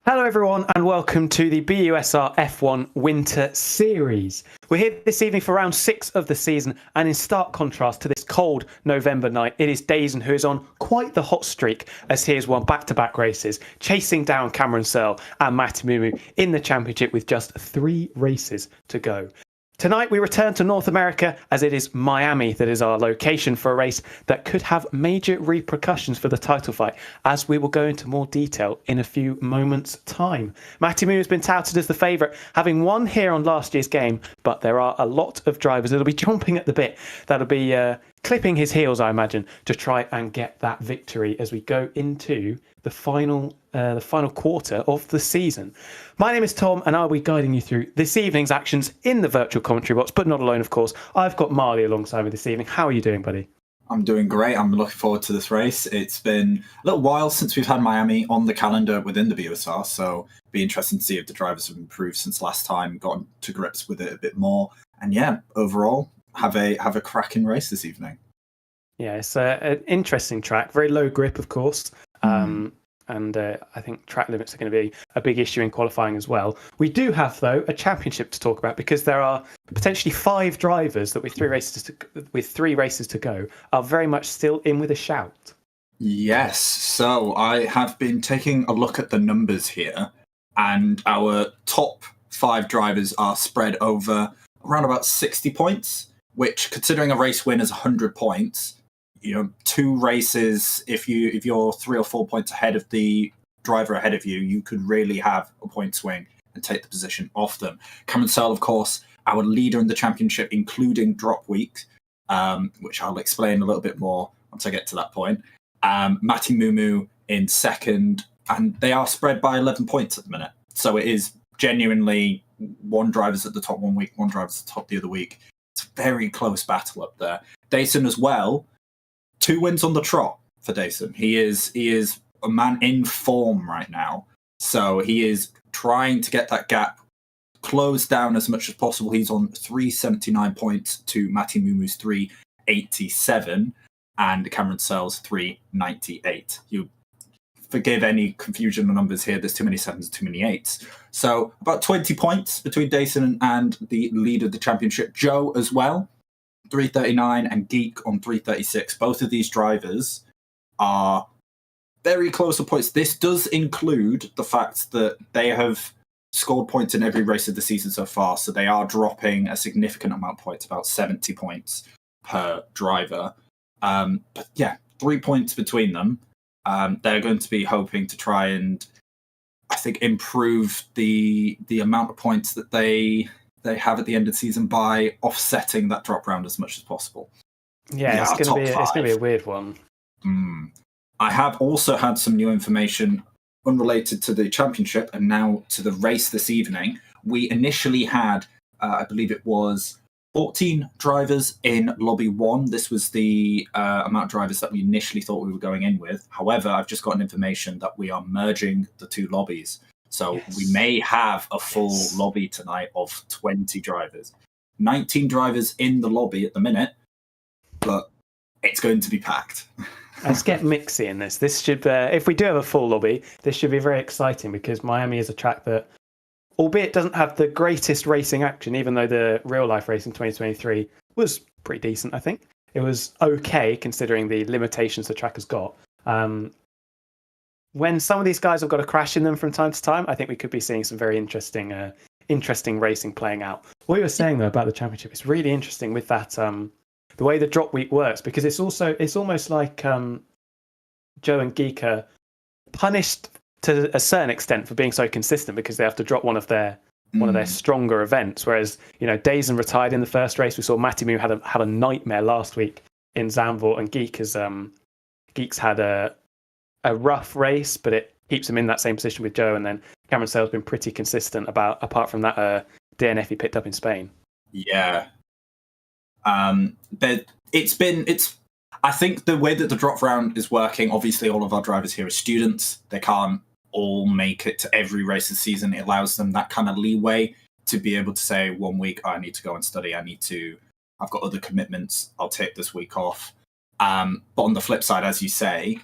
Hello, everyone, and welcome to the BUSR F1 Winter Series. We're here this evening for round 6 of the season, and in stark contrast to this cold November night, it is Dazen who is on quite the hot streak as he has won back-to-back races, chasing down Cameron Searle and Matty Mumu in the championship with just 3 races to go. Tonight we return to North America as it is Miami that is our location for a race that could have major repercussions for the title fight, as we will go into more detail in a few moments' time. Matty Moo has been touted as the favourite, having won here on last year's game, but there are a lot of drivers that'll be chomping at the bit, that'll be clipping his heels, I imagine, to try and get that victory as we go into the final quarter of the season. My name is Tom, and I'll be guiding you through this evening's actions in the virtual commentary box, but not alone, of course. I've got Marley alongside me this evening. How are you doing, buddy? I'm doing great. I'm looking forward to this race. It's been a little while since we've had Miami on the calendar within the BUSR, so it'll be interesting to see if the drivers have improved since last time, gotten to grips with it a bit more. And yeah, overall, have a cracking race this evening. Yeah, it's an interesting track. Very low grip, of course. And I think track limits are going to be a big issue in qualifying as well. We do have, though, a championship to talk about because there are potentially 5 drivers that with 3 races to go are very much still in with a shout. Yes, so I have been taking a look at the numbers here, and our top 5 drivers are spread over around about 60 points, which, considering a race win is 100 points, 2 races, if you're 3 or 4 points ahead of the driver ahead of you, you could really have a point swing and take the position off them. Cameron Searle, of course, our leader in the championship, including drop week, which I'll explain a little bit more once I get to that point. Matty Mumu in second, and they are spread by 11 points at the minute. So it is genuinely one driver's at the top one week, one driver's at the top the other week. It's a very close battle up there. Dason as well. 2 wins on the trot for Dason. He is a man in form right now. So he is trying to get that gap closed down as much as possible. He's on 379 points to Matty Mumu's 387 and Cameron Searle's 398. You forgive any confusion on numbers here. There's too many 7s, too many 8s. So about 20 points between Dason and the leader of the championship. Joe as well. 339 and Geek on 336. Both of these drivers are very close to points. This does include the fact that they have scored points in every race of the season so far, so they are dropping a significant amount of points, about 70 points per driver. But yeah, 3 points between them. They're going to be hoping to try and, I think, improve the amount of points that they have at the end of the season by offsetting that drop round as much as possible. Yeah, it's going to be a weird one. I have also had some new information unrelated to the championship and now to the race this evening. We initially had, I believe it was 14 drivers in Lobby 1. This was the amount of drivers that we initially thought we were going in with. However, I've just gotten information that we are merging the 2 lobbies. So we may have a full lobby tonight of 20 drivers. 19 drivers in the lobby at the minute, but it's going to be packed. Let's get mixy in this. This should, if we do have a full lobby, this should be very exciting because Miami is a track that, albeit doesn't have the greatest racing action, even though the real life race in 2023 was pretty decent, I think. It was okay considering the limitations the track has got. When some of these guys have got a crash in them from time to time, I think we could be seeing some very interesting racing playing out. What you were saying though about the championship is really interesting with that the way the drop week works, because it's almost like Joe and Geek are punished to a certain extent for being so consistent because they have to drop one of their stronger events. Whereas Dazen retired in the first race. We saw Matty Moo had a nightmare last week in Zandvoort, and Geek's had a rough race, but it keeps him in that same position with Joe. And then Cameron Searle's been pretty consistent apart from that DNF he picked up in Spain. Yeah. But I think the way that the drop round is working, obviously all of our drivers here are students. They can't all make it to every race this season. It allows them that kind of leeway to be able to say 1 week, I need to go and study. I've got other commitments. I'll take this week off. But on the flip side, as you say,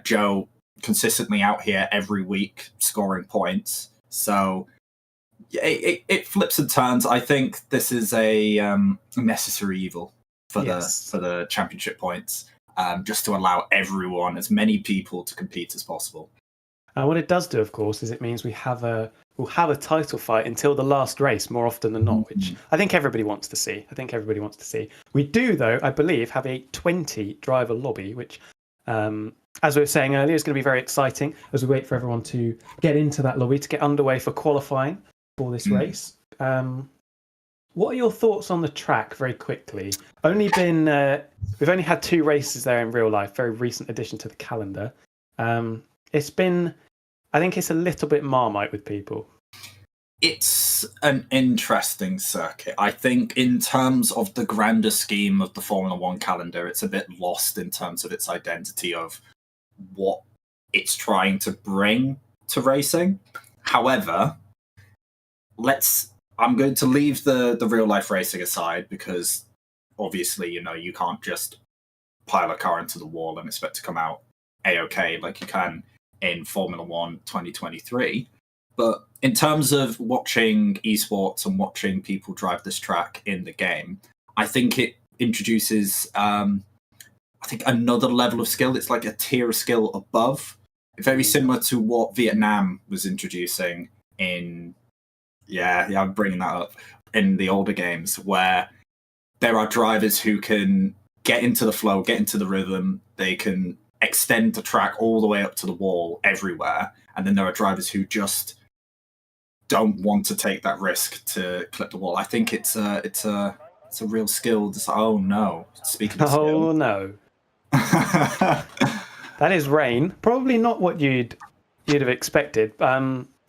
Joe consistently out here every week scoring points. So it flips and turns. I think this is a necessary evil for the championship points, just to allow everyone, as many people, to compete as possible. And what it does do, of course, is it means we'll have a title fight until the last race more often than not, which I think everybody wants to see. We do, though, I believe, have a 20 driver lobby, which, as we were saying earlier, is going to be very exciting as we wait for everyone to get into that lobby to get underway for qualifying for this race. What are your thoughts on the track, very quickly? We've only had 2 races there in real life, very recent addition to the calendar. I think it's a little bit Marmite with people. It's an interesting circuit. I think in terms of the grander scheme of the Formula One calendar, it's a bit lost in terms of its identity of what it's trying to bring to racing. However, I'm going to leave the real life racing aside, because obviously, you can't just pile a car into the wall and expect to come out A-OK like you can in Formula One 2023. But in terms of watching esports and watching people drive this track in the game, I think it introduces another level of skill. It's like a tier of skill above, very similar to what Vietnam was introducing in I'm bringing that up, in the older games, where there are drivers who can get into the flow, get into the rhythm, they can extend the track all the way up to the wall everywhere, and then there are drivers who just don't want to take that risk to clip the wall. I think it's a real skill. Oh no! Speaking of skill. Oh no! That is rain. Probably not what you'd have expected.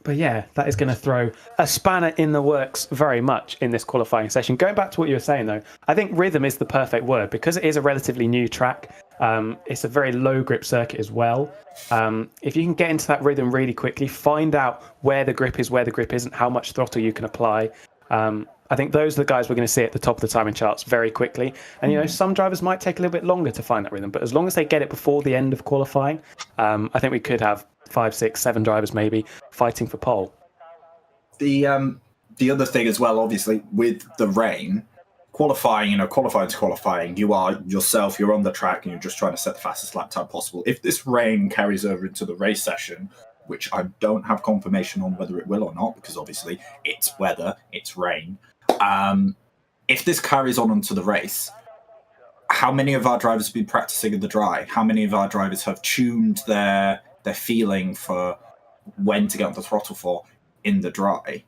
But yeah, that is going to throw a spanner in the works very much in this qualifying session. Going back to what you were saying, though, I think rhythm is the perfect word, because it is a relatively new track. It's a very low grip circuit as well. If you can get into that rhythm really quickly, find out where the grip is, where the grip isn't, how much throttle you can apply. I think those are the guys we're going to see at the top of the timing charts very quickly. And, some drivers might take a little bit longer to find that rhythm, but as long as they get it before the end of qualifying, I think we could have 5, 6, 7 drivers maybe fighting for pole. The other thing as well, obviously, with the rain, qualifying to qualifying, you are yourself, you're on the track and you're just trying to set the fastest lap time possible. If this rain carries over into the race session, which I don't have confirmation on whether it will or not, because obviously it's weather, it's rain. If this carries on into the race, how many of our drivers have been practicing in the dry? How many of our drivers have tuned their feeling for when to get on the throttle for in the dry?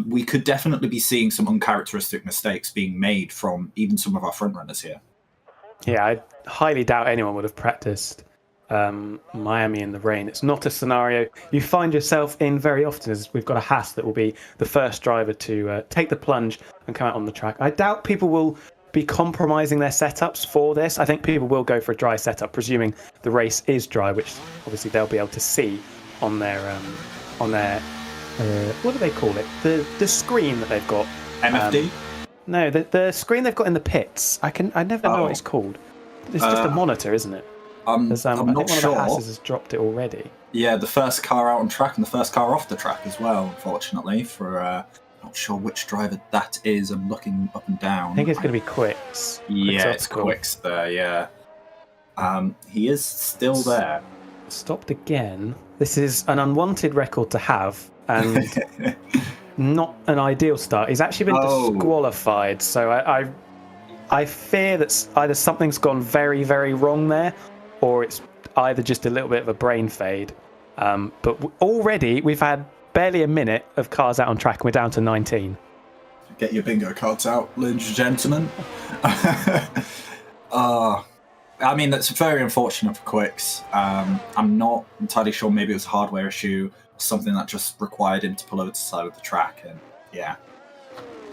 We could definitely be seeing some uncharacteristic mistakes being made from even some of our front runners here. Yeah, I highly doubt anyone would have practiced Miami in the rain. It's not a scenario you find yourself in very often, as we've got a Haas that will be the first driver to take the plunge and come out on the track. I doubt people will be compromising their setups for this. I think people will go for a dry setup, presuming the race is dry, which obviously they'll be able to see on their what do they call it? The screen that they've got. MFD? No, the screen they've got in the pits. I never know what it's called. It's just a monitor, isn't it? I'm I think not one sure. of the Hasses has dropped it already. Yeah, the first car out on track and the first car off the track as well, unfortunately, for not sure which driver that is. I'm looking up and down. I think it's going to be Quicks. Yeah, it's Quicks there, yeah. He is still there. Stopped again. This is an unwanted record to have, and not an ideal start. He's actually been disqualified, so I fear that either something's gone very, very wrong there, or it's either just a little bit of a brain fade. But already we've had barely a minute of cars out on track, and we're down to 19. Get your bingo cards out, ladies and gentlemen. I mean, that's very unfortunate for Quicks. I'm not entirely sure. Maybe it was a hardware issue, something that just required him to pull over to the side of the track. And yeah,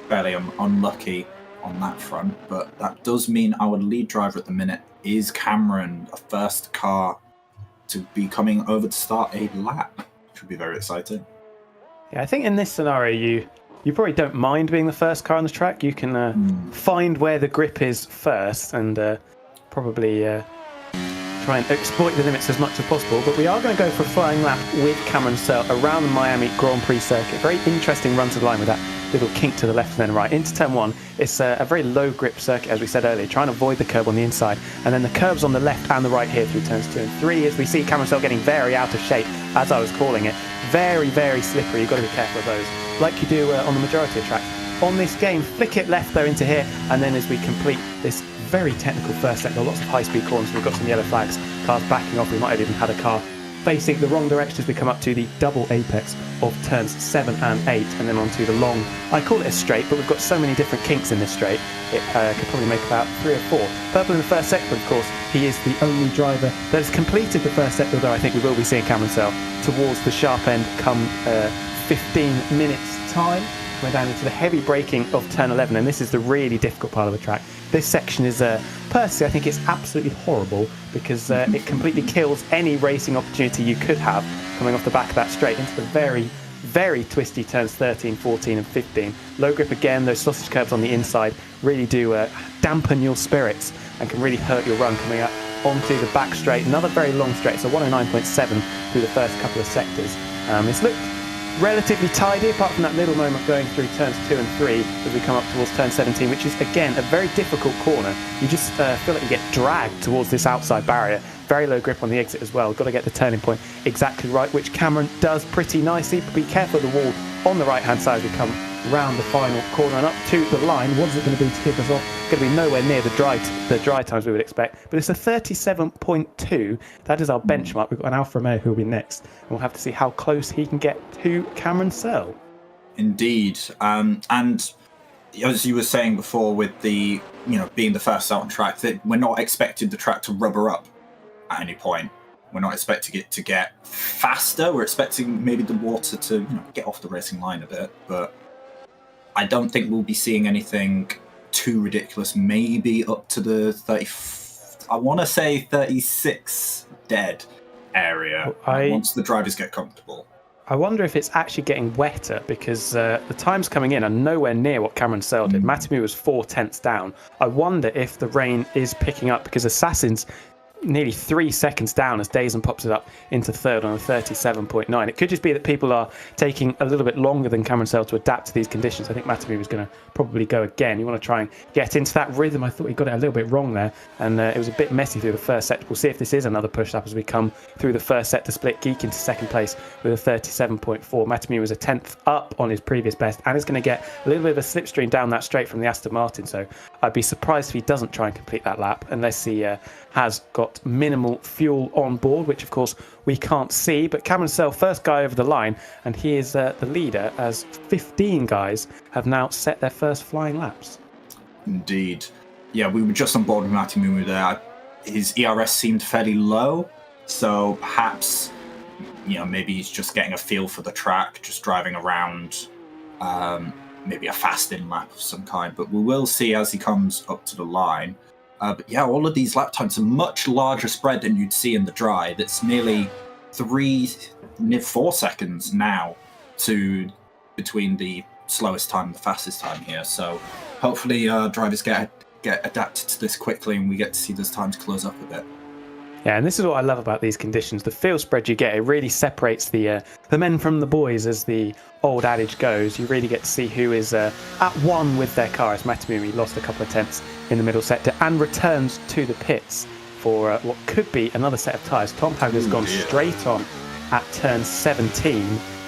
fairly unlucky on that front. But that does mean our lead driver at the minute is Cameron, a first car to be coming over to start a lap, which would be very exciting. Yeah, I think in this scenario, you probably don't mind being the first car on the track. You can find where the grip is first and probably try and exploit the limits as much as possible. But we are going to go for a flying lap with Cameron Searle around the Miami Grand Prix circuit. Very interesting run to the line with that little kink to the left and then right. Into turn 1, it's a very low grip circuit, as we said earlier, trying to avoid the curb on the inside. And then the curbs on the left and the right here through turns 2 and 3, as we see Cameron Searle getting very out of shape, as I was calling it. Very, very slippery. You've got to be careful of those, like you do on the majority of tracks. On this game, flick it left though into here, and then as we complete this very technical first sector, lots of high-speed corners, we've got some yellow flags, cars backing off. We might have even had a car facing the wrong direction as we come up to the double apex of turns 7 and 8, and then onto the long, I call it a straight, but we've got so many different kinks in this straight, it could probably make about 3 or 4. Purple in the first sector, of course, he is the only driver that has completed the first sector, though I think we will be seeing Cameron Searle towards the sharp end come 15 minutes time. We're down into the heavy braking of turn 11, and this is the really difficult part of the track. This section is, personally, I think it's absolutely horrible because it completely kills any racing opportunity you could have coming off the back of that straight into the very, very twisty turns 13, 14 and 15. Low grip again, those sausage curbs on the inside really do dampen your spirits and can really hurt your run coming up onto the back straight. Another very long straight, so 109.7 through the first couple of sectors. It's looked relatively tidy, apart from that middle moment going through turns 2 and 3 as we come up towards turn 17, which is again a very difficult corner. You just feel like you get dragged towards this outside barrier. Very low grip on the exit as well. Got to get the turning point exactly right, which Cameron does pretty nicely, but be careful of the wall on the right hand side as we come round the final corner and up to the line. What is it going to be to kick us off? Going to be nowhere near the dry times we would expect, but it's a 37.2. That is our benchmark. We've got an Alfa Romeo who will be next, and we'll have to see how close he can get to Cameron Searle. Indeed, and as you were saying before, with the being the first out on track, that we're not expecting the track to rubber up at any point. We're not expecting it to get faster. We're expecting maybe the water to get off the racing line a bit, but I don't think we'll be seeing anything too ridiculous. Maybe up to the 30, I want to say 36 dead area once the drivers get comfortable. I wonder if it's actually getting wetter because the times coming in are nowhere near what Cameron Searle did. Matemu was 4/10 down. I wonder if the rain is picking up because Assassin's nearly 3 seconds down as Dazen pops it up into third on a 37.9. It could just be that people are taking a little bit longer than Cameron Searle to adapt to these conditions. I think Matemu was going to probably go again. You want to try and get into that rhythm. I thought he got it a little bit wrong there, and it was a bit messy through the first set. We'll see if this is another push up as we come through the first set to split Geek into second place with a 37.4. Matemu was a 10th up on his previous best and is going to get a little bit of a slipstream down that straight from the Aston Martin, so I'd be surprised if he doesn't try and complete that lap unless he has got minimal fuel on board, which of course we can't see. But Cameron Searle, first guy over the line, and he is the leader as 15 guys have now set their first flying laps. Indeed. Yeah, we were just on board with Matemu there. His ERS seemed fairly low, so perhaps maybe he's just getting a feel for the track, just driving around, maybe a fast-in lap of some kind. But we will see as he comes up to the line. But yeah, all of these lap times are much larger spread than you'd see in the dry. That's nearly 4 seconds now between the slowest time and the fastest time here. So hopefully drivers get adapted to this quickly and we get to see those times close up a bit. Yeah, and this is what I love about these conditions. The field spread you get, it really separates the men from the boys, as the old adage goes. You really get to see who is at one with their car. As Matemu lost a couple of tenths in the middle sector and returns to the pits for what could be another set of tyres. Tom Hagger's gone straight on at turn 17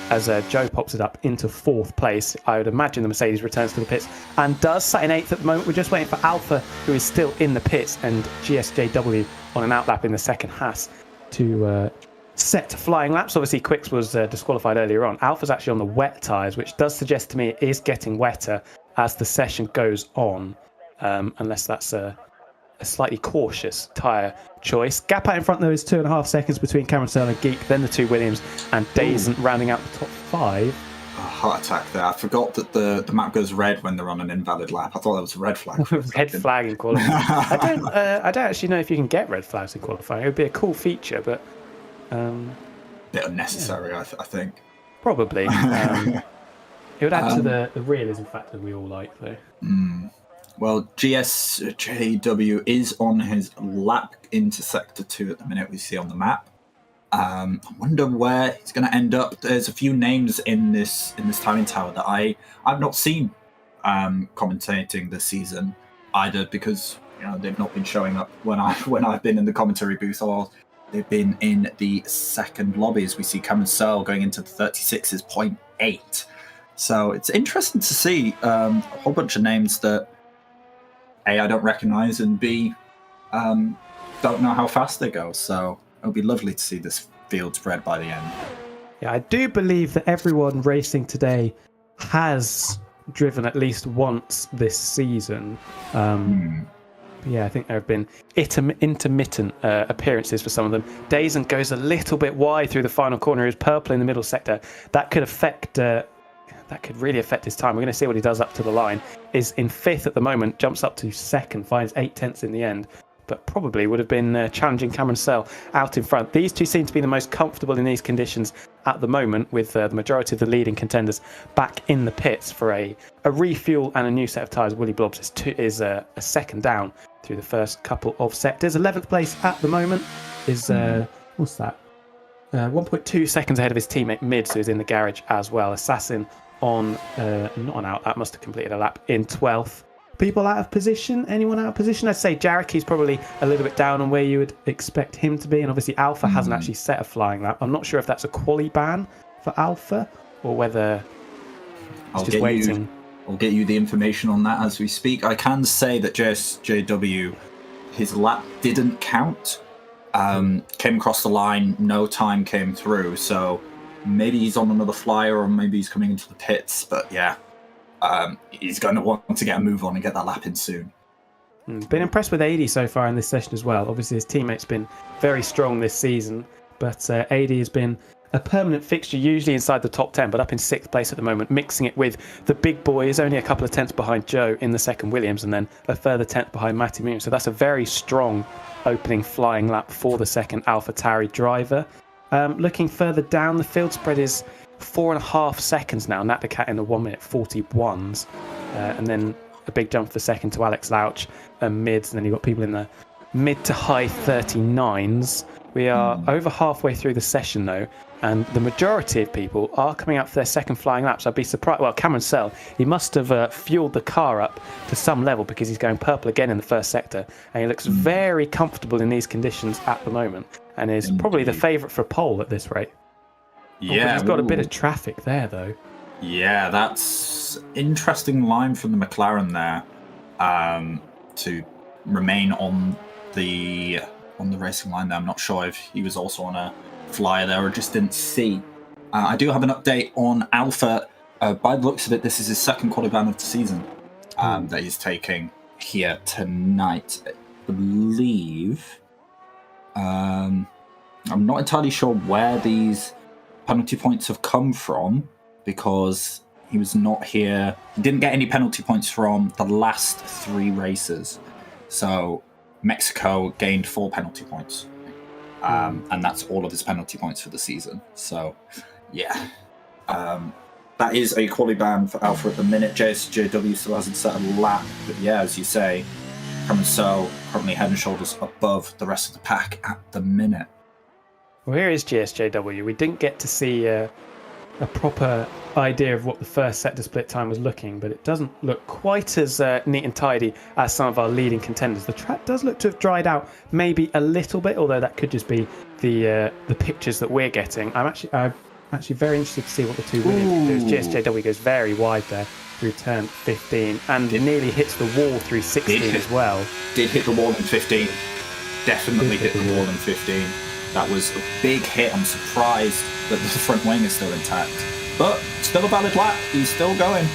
as Joe pops it up into 4th place. I would imagine the Mercedes returns to the pits and does. Sat in 8th at the moment. We're just waiting for Alpha, who is still in the pits, and GSJW on an outlap in the second Haas to set flying laps. Obviously, Quicks was disqualified earlier on. Alpha's actually on the wet tyres, which does suggest to me it is getting wetter as the session goes on, unless that's a slightly cautious tyre choice. Gap out in front, though, is 2.5 seconds between Cameron Searle and Geek, then the two Williams, and Dazen rounding out the top 5. A heart attack there. I forgot that the map goes red when they're on an invalid lap. I thought that was a red flag. Red flag in qualifying. I don't actually know if you can get red flags in qualifying. It would be a cool feature, but bit unnecessary, yeah. I think. Probably. It would add to the realism factor we all like, though. Well, GSJW is on his lap into Sector 2 at the minute, we see on the map. I wonder where he's going to end up. There's a few names in this timing tower that I've not seen commentating this season, either because they've not been showing up when I've been in the commentary booth, or they've been in the second lobbies. We see Cameron Searle going into the 36's 0.8. So it's interesting to see a whole bunch of names that A, I don't recognise, and B, don't know how fast they go. So it'll be lovely to see this field spread by the end. Yeah, I do believe that everyone racing today has driven at least once this season. Yeah, I think there have been intermittent appearances for some of them. Dazen goes a little bit wide through the final corner. He's purple in the middle sector. That could really affect his time. We're going to see what he does up to the line. Is in 5th at the moment, jumps up to 2nd, finds 8/10 in the end, but probably would have been challenging Cameron Searle out in front. These two seem to be the most comfortable in these conditions at the moment, with the majority of the leading contenders back in the pits for a refuel and a new set of tyres. Willie Blobs is a second down through the first couple of sectors. 11th place at the moment is, what's that? 1.2 seconds ahead of his teammate Mids, who's in the garage as well. Assassin on, not on out, that must have completed a lap in 12th. People out of position? Anyone out of position? I'd say Jarek, he's probably a little bit down on where you would expect him to be. And obviously Alpha hasn't actually set a flying lap. I'm not sure if that's a quali ban for Alpha or whether it's just waiting. I'll get you the information on that as we speak. I can say that JSJW, his lap didn't count. Came across the line, no time came through. So maybe he's on another flyer or maybe he's coming into the pits. But yeah. He's going to want to get a move on and get that lap in soon. Been impressed with AD so far in this session as well. Obviously, his teammate's been very strong this season, but AD has been a permanent fixture, usually inside the top 10, but up in 6th place at the moment, mixing it with the big boys, only a couple of tenths behind Joe in the second Williams, and then a further 10th behind Matty Moon. So that's a very strong opening flying lap for the second AlphaTauri driver. Looking further down, the field spread is 4.5 seconds now. Nat the Cat in the 1 minute 41s, and then a big jump for second to Alex Louch and Mids, and then you've got people in the mid to high 39s. We are over halfway through the session though, and the majority of people are coming up for their second flying laps. I'd be surprised. Well, Cameron Searle, he must have fueled the car up to some level because he's going purple again in the first sector, and he looks very comfortable in these conditions at the moment, and is probably the favourite for pole at this rate. Yeah, he's got a bit of traffic there though. Yeah, that's interesting line from the McLaren there, to remain on the racing line there. I'm not sure if he was also on a flyer there or just didn't see. I do have an update on Alpha. By the looks of it, this is his second quali ban of the season that he's taking here tonight. I believe. I'm not entirely sure where these penalty points have come from, because he was not here. He didn't get any penalty points from the last 3 races. So Mexico gained 4 penalty points. And that's all of his penalty points for the season. So, yeah. That is a quali ban for Alpha at the minute. JSJW still hasn't set a lap. But yeah, as you say, Cameron Searle currently head and shoulders above the rest of the pack at the minute. Well, here is GSJW. We didn't get to see a proper idea of what the first sector split time was looking, but it doesn't look quite as neat and tidy as some of our leading contenders. The track does look to have dried out maybe a little bit, although that could just be the pictures that we're getting. I'm actually very interested to see what the two Williams do. GSJW goes very wide there through turn 15 and nearly hits the wall through 16 as well. Did hit the wall in 15. Definitely hit the wall in 15. That was a big hit. I'm surprised that the front wing is still intact. But still a valid lap. He's still going.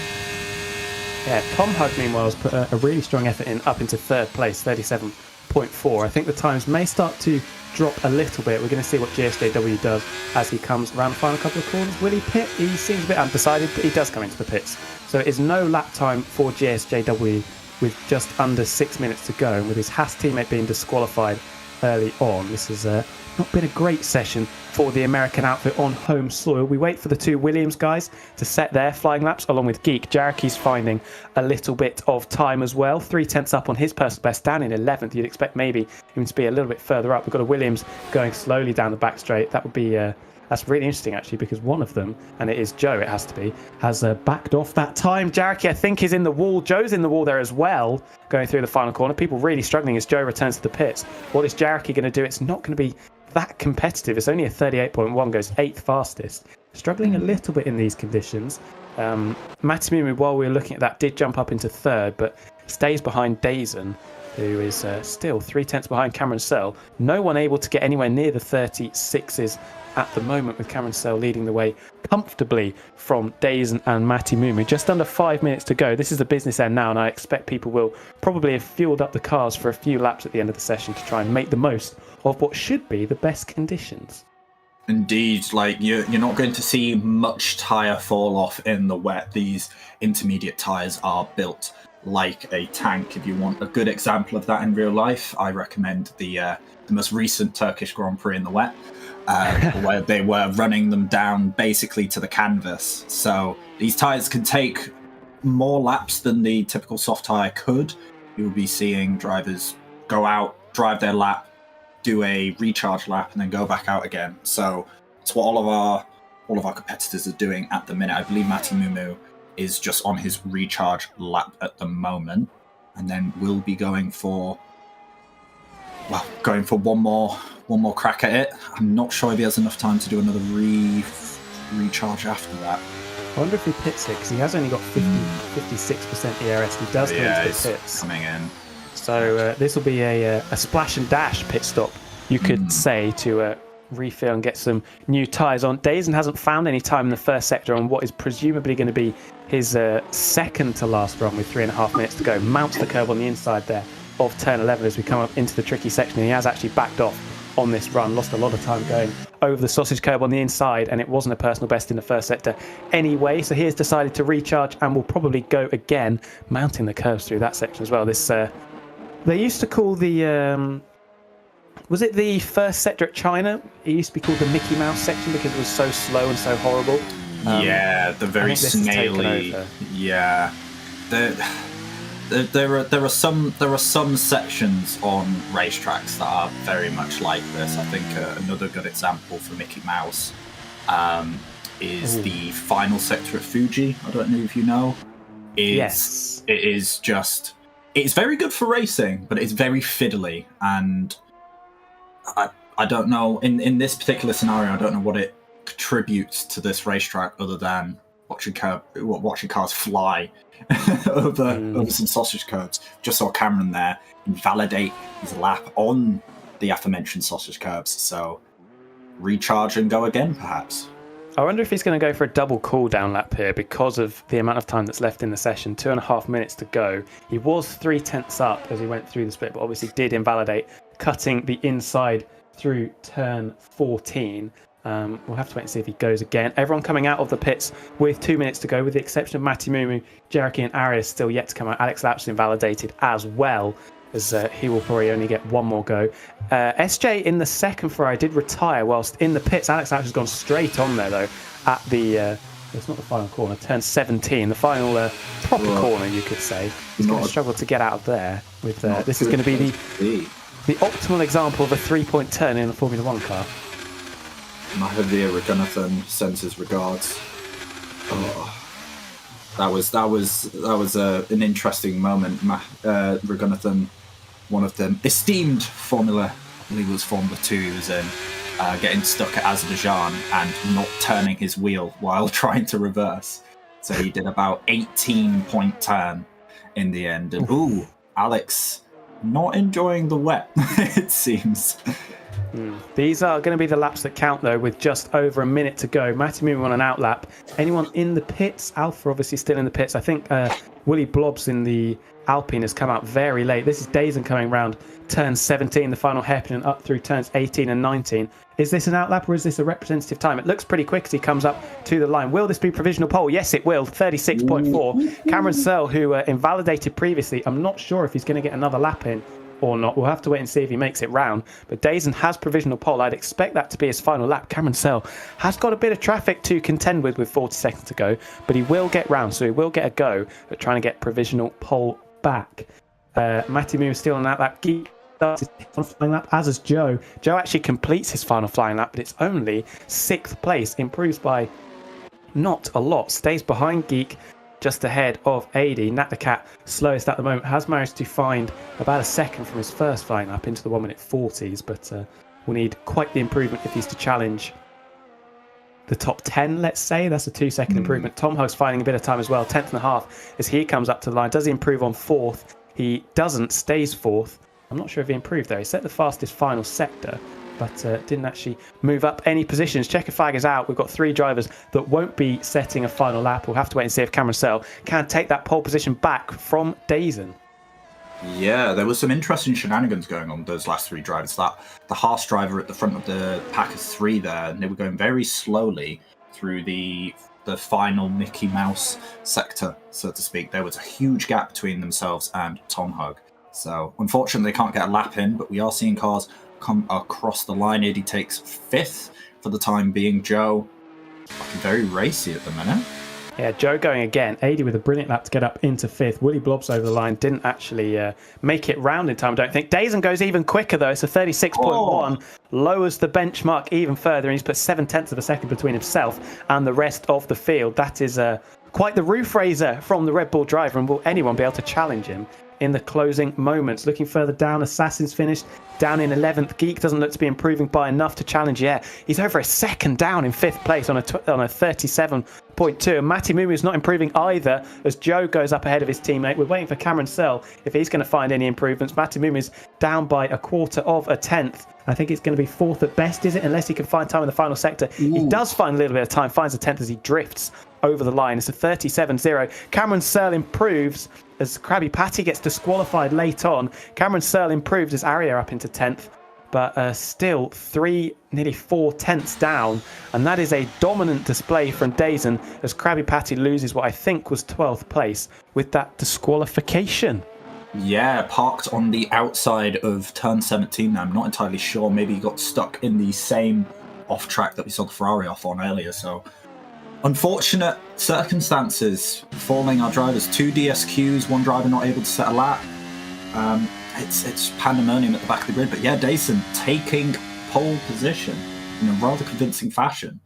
Yeah, Tom Hug, meanwhile, has put a really strong effort in up into 3rd place, 37.4. I think the times may start to drop a little bit. We're going to see what GSJW does as he comes around the final couple of corners. Will he pit? He seems a bit undecided, but he does come into the pits. So it is no lap time for GSJW with just under 6 minutes to go. And with his Haas teammate being disqualified early on. This has not been a great session for the American outfit on home soil. We wait for the two Williams guys to set their flying laps along with Geek. Jaraki's finding a little bit of time as well. 3/10 up on his personal best, down in 11th. You'd expect maybe him to be a little bit further up. We've got a Williams going slowly down the back straight. That would be... That's really interesting, actually, because one of them, and it is Joe, it has to be, has backed off that time. Jaraki, I think, is in the wall. Joe's in the wall there as well, going through the final corner. People really struggling as Joe returns to the pits. What is Jaraki going to do? It's not going to be that competitive. It's only a 38.1, goes 8th fastest. Struggling a little bit in these conditions. Matamumu, while we were looking at that, did jump up into 3rd, but stays behind Dazen, who is still 3/10 behind Cameron Searle. No one able to get anywhere near the 36s at the moment, with Cameron Searle leading the way comfortably from Dazen and Matamumu. Just under 5 minutes to go. This is the business end now, and I expect people will probably have fueled up the cars for a few laps at the end of the session to try and make the most of what should be the best conditions. Indeed, like you're not going to see much tyre fall off in the wet. These intermediate tyres are built like a tank. If you want a good example of that in real life, I recommend the most recent Turkish Grand Prix in the wet, where they were running them down basically to the canvas. So these tyres can take more laps than the typical soft tyre could. You'll be seeing drivers go out, drive their lap, do a recharge lap, and then go back out again. So it's what all of our competitors are doing at the minute. I believe Matamumu is just on his recharge lap at the moment, and then we'll be going for one more crack at it. I'm not sure if he has enough time to do another recharge after that. I wonder if he pits it, because he has only got 56% ERS. He does come into the pits. Coming in. So this will be a splash and dash pit stop, you could say, to refill and get some new tyres on. Dazen hasn't found any time in the first sector on what is presumably going to be his second to last run, with 3.5 minutes to go. Mounts the curb on the inside there of turn 11 as we come up into the tricky section, and he has actually backed off on this run. Lost a lot of time going over the sausage curb on the inside, and it wasn't a personal best in the first sector anyway, so he has decided to recharge and will probably go again, mounting the curbs through that section as well. This they used to call the was it the first sector at China? It used to be called the Mickey Mouse section because it was so slow and so horrible. The very snaily. Yeah, there are some sections on racetracks that are very much like this. I think another good example for Mickey Mouse is the final sector at Fuji. I don't know if you know. Yes. It is just. It's very good for racing, but it's very fiddly, and I don't know, in this particular scenario, I don't know what it contributes to this racetrack other than watching cars fly over some sausage curbs. Just saw Cameron there invalidate his lap on the aforementioned sausage curbs, so recharge and go again, perhaps. I wonder if he's going to go for a double cool-down lap here because of the amount of time that's left in the session. 2.5 minutes to go. He was 3/10 up as he went through the split, but obviously did invalidate, cutting the inside through turn 14. We'll have to wait and see if he goes again. Everyone coming out of the pits with 2 minutes to go, with the exception of Matamumu, Jaraki and Arias still yet to come out. Alex Lap's invalidated as well, as he will probably only get one more go. SJ in the second Ferrari did retire whilst in the pits. Alex Lap's has gone straight on there, though, at the... it's not the final corner, turn 17, the final proper corner, you could say. He's going to struggle to get out of there. With this is going to be the optimal example of a 3-point turn in a Formula 1 car. Mahavir Raghunathan sends his regards. Oh, that was an interesting moment. Raghunathan, one of them esteemed Formula, I believe it was Formula 2 he was in, getting stuck at Azerbaijan and not turning his wheel while trying to reverse. So he did about 18-point turn in the end. And Alex not enjoying the wet, it seems. These are going to be the laps that count, though, with just over a minute to go. Matamumu on an out lap. Anyone in the pits? Alpha obviously still in the pits. I think Willie Blobs in the Alpine has come out very late. This is Dazen coming round turn 17, the final hairpin, and up through turns 18 and 19. Is this an out lap or is this a representative time? It looks pretty quick as he comes up to the line. Will this be provisional pole? Yes, it will. 36.4. Cameron Searle, who invalidated previously, I'm not sure if he's going to get another lap in or not. We'll have to wait and see if he makes it round. But Dazen has provisional pole. I'd expect that to be his final lap. Cameron Searle has got a bit of traffic to contend with 40 seconds to go, but he will get round, so he will get a go at trying to get provisional pole back. Matty Moon is still on that lap. Geek starts his final flying lap, as is Joe. Joe actually completes his final flying lap, but it's only 6th place. Improves by not a lot. Stays behind Geek, just ahead of AD. Nat the Cat, slowest at the moment, has managed to find about a second from his first flying lap into the 1 minute 40s, but will need quite the improvement if he's to challenge the top 10, let's say. That's a 2-second improvement. Tom Hug's finding a bit of time as well, 10th and a half as he comes up to the line. Does he improve on 4th? He doesn't, stays 4th. I'm not sure if he improved though. He set the fastest final sector, but didn't actually move up any positions. Checker flag is out. We've got 3 drivers that won't be setting a final lap. We'll have to wait and see if Cameron Searle can take that pole position back from Dazen. Yeah, there was some interesting shenanigans going on with those last 3 drivers. That the Haas driver at the front of the pack of 3 there, and they were going very slowly through the final Mickey Mouse sector, so to speak. There was a huge gap between themselves and Tom Hug. So unfortunately, they can't get a lap in, but we are seeing cars come across the line. Eddie takes 5th for the time being. Joe looking very racy at the minute. Yeah, Joe going again. 80 with a brilliant lap to get up into 5th. Willie Blobs over the line. Didn't actually make it round in time, I don't think. Dazen goes even quicker, though. It's a 36.1. Lowers the benchmark even further. And he's put 7/10 of a second between himself and the rest of the field. That is quite the roof raiser from the Red Bull driver. And will anyone be able to challenge him in the closing moments? Looking further down, Assassin's finished down in 11th. Geek doesn't look to be improving by enough to challenge yet. He's over a second down in 5th place on a 37.2. And Matty Mumu not improving either as Joe goes up ahead of his teammate. We're waiting for Cameron Searle if he's going to find any improvements. Matty Mumu down by 1/4 of a tenth. I think it's going to be 4th at best, is it? Unless he can find time in the final sector. Ooh. He does find a little bit of time, finds a 10th as he drifts over the line. It's a 37.0. Cameron Searle improves as Krabby Patty gets disqualified late on. Cameron Searle improves as Aria up into 10th, but still 3, nearly 4 tenths down. And that is a dominant display from Dazen as Krabby Patty loses what I think was 12th place with that disqualification. Yeah, parked on the outside of turn 17 now. I'm not entirely sure. Maybe he got stuck in the same off track that we saw the Ferrari off on earlier. So unfortunate circumstances falling our drivers. 2 DSQs, 1 driver not able to set a lap. It's pandemonium at the back of the grid. But yeah, Dazen taking pole position in a rather convincing fashion.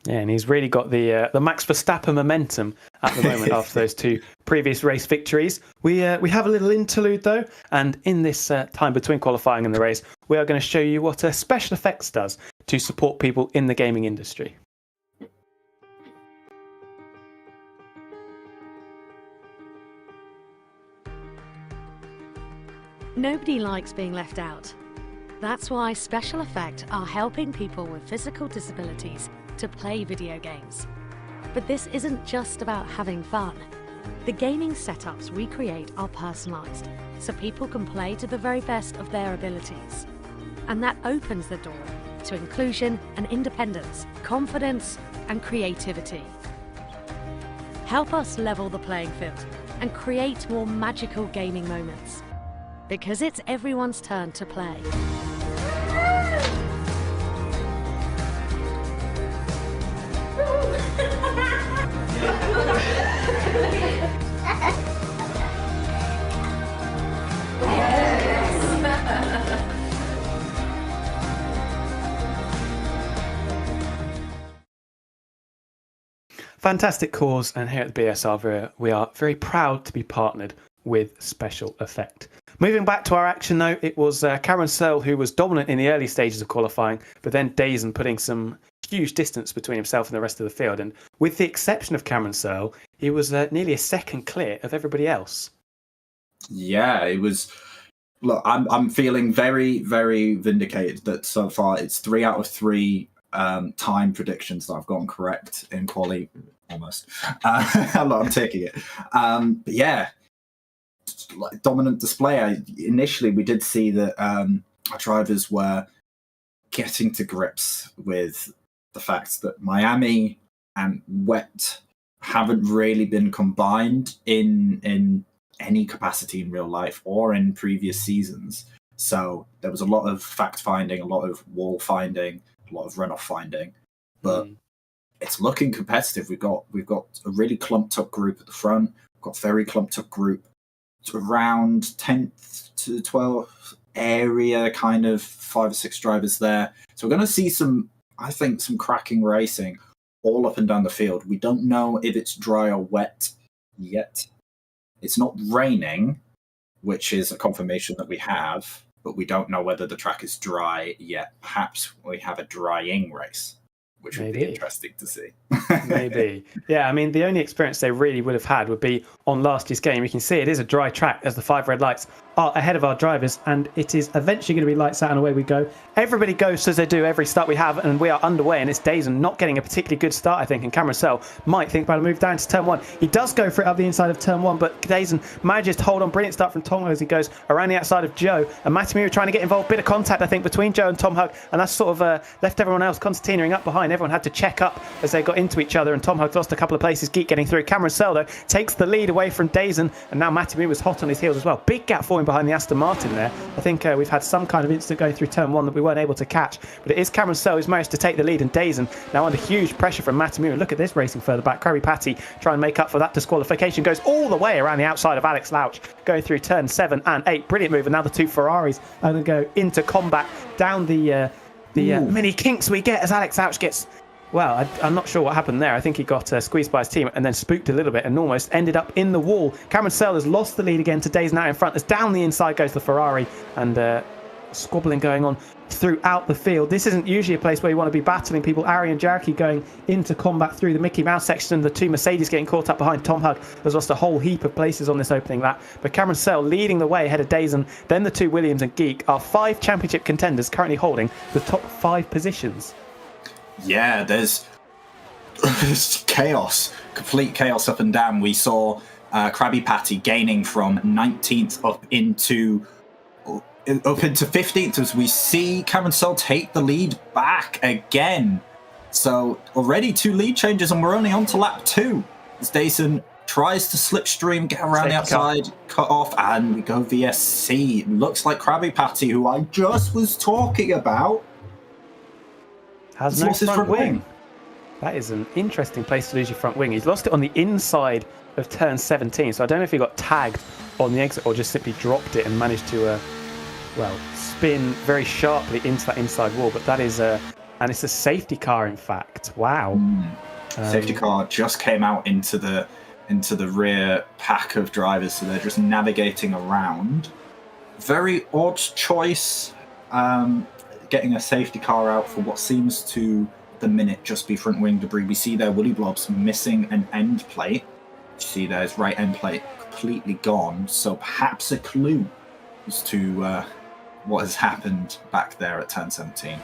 Yeah, and he's really got the Max Verstappen momentum at the moment after those 2 previous race victories. We have a little interlude though, and in this time between qualifying and the race, we are going to show you what Special Effects does to support people in the gaming industry. Nobody likes being left out. That's why Special Effect are helping people with physical disabilities to play video games. But this isn't just about having fun. The gaming setups we create are personalised, so people can play to the very best of their abilities. And that opens the door to inclusion and independence, confidence and creativity. Help us level the playing field and create more magical gaming moments. Because it's everyone's turn to play. Fantastic cause, and here at the BUSR we are very proud to be partnered with Special Effect. Moving back to our action though, it was Cameron Searle who was dominant in the early stages of qualifying, but then Dazen putting some huge distance between himself and the rest of the field. And with the exception of Cameron Searle, he was nearly a second clear of everybody else. Yeah, it was. Look, I'm feeling very, very vindicated that so far it's 3 out of 3 time predictions that I've gotten correct in quali. Almost. I'm taking it. But yeah, like dominant display. Initially, we did see that our drivers were getting to grips with the fact that Miami and wet haven't really been combined in any capacity in real life or in previous seasons. So there was a lot of fact finding, a lot of wall finding, a lot of runoff finding, but it's looking competitive. We've got a really clumped up group at the front. We've got a very clumped up group around 10th to 12th area, kind of 5 or 6 drivers there. So we're going to see some cracking racing all up and down the field. We don't know if it's dry or wet yet. It's not raining, which is a confirmation that we have, but we don't know whether the track is dry yet. Perhaps we have a drying race, which would be interesting to see. Maybe. Yeah, I mean, the only experience they really would have had would be on last year's game. You can see it is a dry track as the 5 red lights are ahead of our drivers, and it is eventually going to be lights out and away we go. Everybody goes as they do every start we have, and we are underway, and it's Dazen not getting a particularly good start, I think, and Cameron Sell might think about a move down to turn 1. He does go for it up the inside of turn 1, but Dazen manages to hold on. Brilliant start from Tom as he goes around the outside of Joe, and Matamiru trying to get involved. Bit of contact, I think, between Joe and Tom Hug, and that's sort of left everyone else concertinaing up behind. Everyone had to check up as they got into each other, and Tom Hug lost a couple of places. Geek getting through. Cameron Sell, though, takes the lead away from Dazen, and now Matamiru was hot on his heels as well. Big gap forming behind the Aston Martin there. I think we've had some kind of incident going through turn 1 that we weren't able to catch, but it is Cameron Sell who's managed to take the lead, and Dazen now under huge pressure from Matamiru. Look at this racing further back. Krabby Patty trying to make up for that disqualification, goes all the way around the outside of Alex Louch, going through turn 7 and 8. Brilliant move, and now the 2 Ferraris are going to go into combat down the mini kinks we get as Alex Louch gets... Well, I'm not sure what happened there. I think he got squeezed by his team and then spooked a little bit and almost ended up in the wall. Cameron Sell has lost the lead again. Today's now in front. As down the inside goes the Ferrari, and squabbling going on throughout the field. This isn't usually a place where you want to be battling people. Ari and Jarky going into combat through the Mickey Mouse section. The 2 Mercedes getting caught up behind. Tom Hug has lost a whole heap of places on this opening lap. But Cameron Sell leading the way ahead of Dazen. Then the 2 Williams and Geek are 5 championship contenders currently holding the top 5 positions. Yeah, there's chaos, complete chaos up and down. We saw Krabby Patty gaining from 19th up into 15th as we see Cameron Sell take the lead back again. So already 2 lead changes, and we're only on to lap 2 as Dazen tries to slipstream, get around the outside, cut off, and we go VSC. Looks like Krabby Patty, who I just was talking about, has no front wing. That is an interesting place to lose your front wing. He's lost it on the inside of turn 17, so I don't know if he got tagged on the exit or just simply dropped it and managed to, spin very sharply into that inside wall. But that is and it's a safety car, in fact. Wow. Safety car just came out into the rear pack of drivers, so they're just navigating around. Very odd choice. Getting a safety car out for what seems to the minute just be front wing debris. We see there Willy Blobs missing an end plate. You see there his right end plate completely gone, so perhaps a clue as to what has happened back there at turn 17.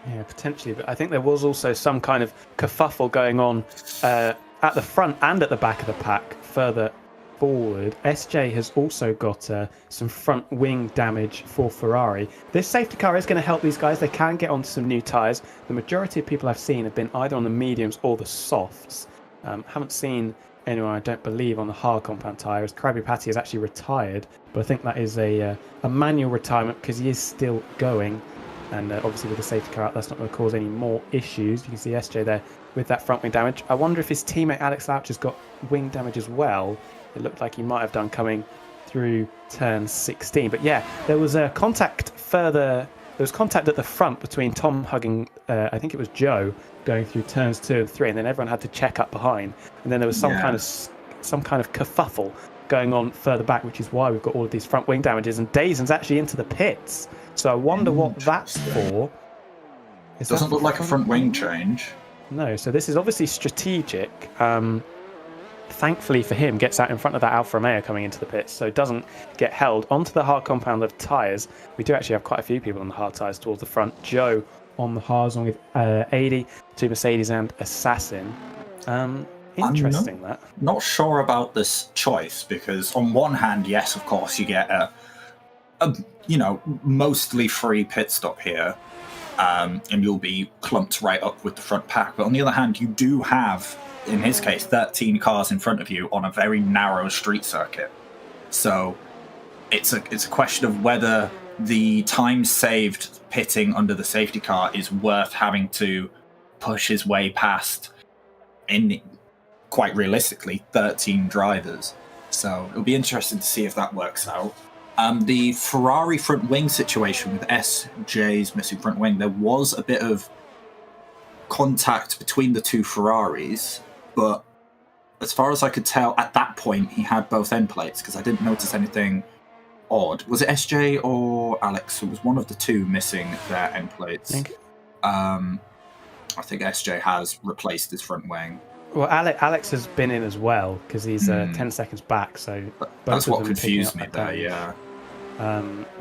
Yeah, potentially, but I think there was also some kind of kerfuffle going on at the front and at the back of the pack further forward. SJ has also got some front wing damage for Ferrari. This safety car is going to help these guys. They can get onto some new tyres. The majority of people I've seen have been either on the mediums or the softs. Haven't seen anyone, I don't believe, on the hard compound tyres. Krabby Patty is actually retired, but I think that is a manual retirement because he is still going. And obviously with the safety car out, that's not going to cause any more issues. You can see SJ there with that front wing damage. I wonder if his teammate Alex Louch has got wing damage as well. It looked like he might have done coming through turn 16. But yeah, there was a contact further. There was contact at the front between Tom hugging, I think it was Joe, going through turns 2 and 3, and then everyone had to check up behind. And then there was some kind of kerfuffle going on further back, which is why we've got all of these front wing damages. And Dazen's actually into the pits. So I wonder what that's for. Doesn't look like a front wing change. No, so this is obviously strategic. Thankfully for him, gets out in front of that Alfa Romeo coming into the pits, so doesn't get held onto the hard compound of tyres. We do actually have quite a few people on the hard tyres towards the front. Joe on the hards, along with 80, 2 Mercedes and Assassin. Interesting, that. Not sure about this choice, because on one hand, yes, of course, you get a mostly free pit stop here, and you'll be clumped right up with the front pack. But on the other hand, you do have, in his case, 13 cars in front of you on a very narrow street circuit. So it's a question of whether the time saved pitting under the safety car is worth having to push his way past, in quite realistically 13 drivers. So it'll be interesting to see if that works out. The Ferrari front wing situation with SJ's missing front wing, there was a bit of contact between the two Ferraris, but as far as I could tell, at that point he had both end plates, because I didn't notice anything odd. Was it SJ or Alex? It was one of the two missing their end plates. I think SJ has replaced his front wing. Well, Alex has been in as well, because he's 10 seconds back. So that's what confused me there. Yeah.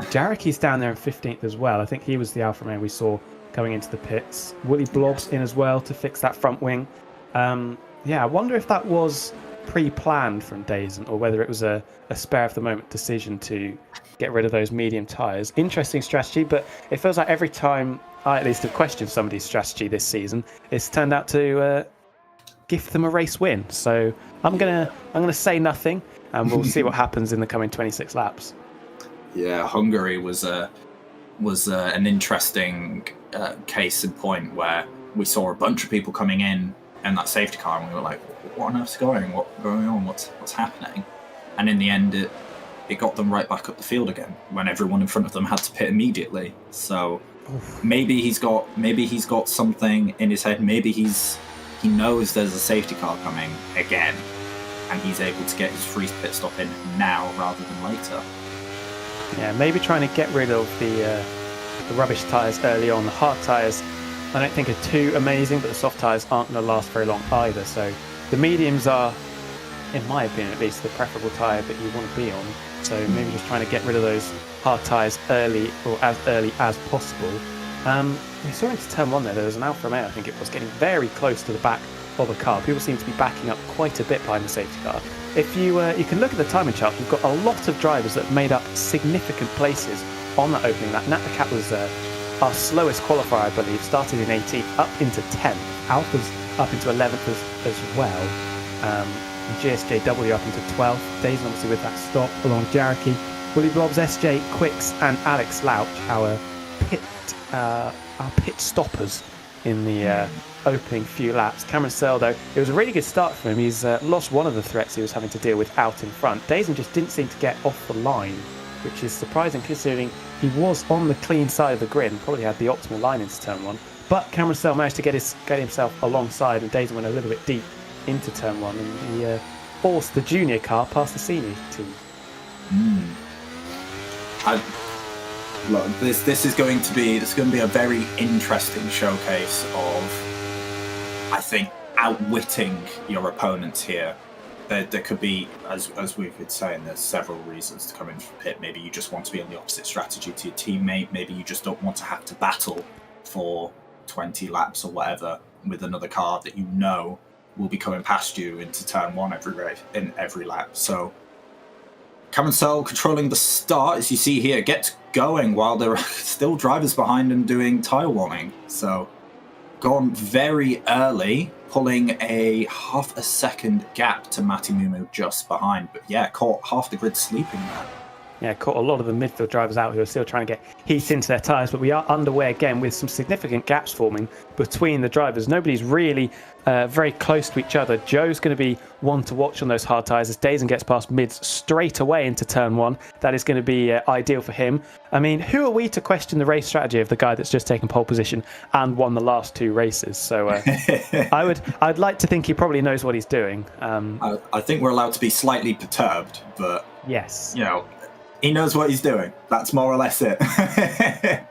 Jareki's down there in 15th as well. I think he was the Alfa Romeo we saw coming into the pits. Willie Blob's in as well to fix that front wing. I wonder if that was pre-planned from Dazen, or whether it was a spare of the moment decision to get rid of those medium tyres. Interesting strategy, but it feels like every time I at least have questioned somebody's strategy this season, it's turned out to gift them a race win. So I'm gonna say nothing, and we'll see what happens in the coming 26 laps. Yeah, Hungary was an interesting case in point where we saw a bunch of people coming in that safety car, and we were like, what on earth's going on? What's happening? And in the end, it got them right back up the field again when everyone in front of them had to pit immediately. So maybe he's got something in his head. Maybe he knows there's a safety car coming again, and he's able to get his free pit stop in now rather than later. Yeah, maybe trying to get rid of the rubbish tyres early on. The hard tyres I don't think are too amazing, but the soft tyres aren't going to last very long either. So the mediums are, in my opinion at least, the preferable tyre that you want to be on. So maybe just trying to get rid of those hard tyres early, or as early as possible. We saw into turn one there was an Alfa Romeo, I think it was, getting very close to the back of a car. People seem to be backing up quite a bit behind the safety car. If you can look at the timing chart, we've got a lot of drivers that have made up significant places on that opening lap. Nat the Cat was our slowest qualifier, I believe, started in 18th, up into 10th. Alpha's up into 11th as well. And GSJW up into 12th. Dazen obviously with that stop, along with Jareki. Willie Blobs, SJ, Quicks, and Alex Louch, our pit stoppers in the opening few laps. Cameron Searle, though, it was a really good start for him. He's lost one of the threats he was having to deal with out in front. Dazen just didn't seem to get off the line, which is surprising considering he was on the clean side of the grid and probably had the optimal line into turn one. But Cameron Searle managed to get himself alongside, and Dazen went a little bit deep into turn one, and he forced the junior car past the senior team. Look, this is going to be a very interesting showcase of, I think, outwitting your opponents here. There could be, as we've been saying, there's several reasons to come in for pit. Maybe you just want to be on the opposite strategy to your teammate. Maybe you just don't want to have to battle for 20 laps or whatever with another car that you know will be coming past you into turn one every lap. So Cameron Searle controlling the start, as you see here, gets going while there are still drivers behind him doing tyre warming. So gone very early, pulling a half a second gap to Matti Mumu just behind. But yeah, caught half the grid sleeping there. Yeah, caught a lot of the midfield drivers out who are still trying to get heat into their tyres, but we are underway again with some significant gaps forming between the drivers. Nobody's really very close to each other. Joe's going to be one to watch on those hard tyres as Dazen gets past mids straight away into turn one. That is going to be ideal for him. I mean, who are we to question the race strategy of the guy that's just taken pole position and won the last two races? So I'd like to think he probably knows what he's doing. I think we're allowed to be slightly perturbed, but yes, you know, he knows what he's doing. That's more or less it. Matti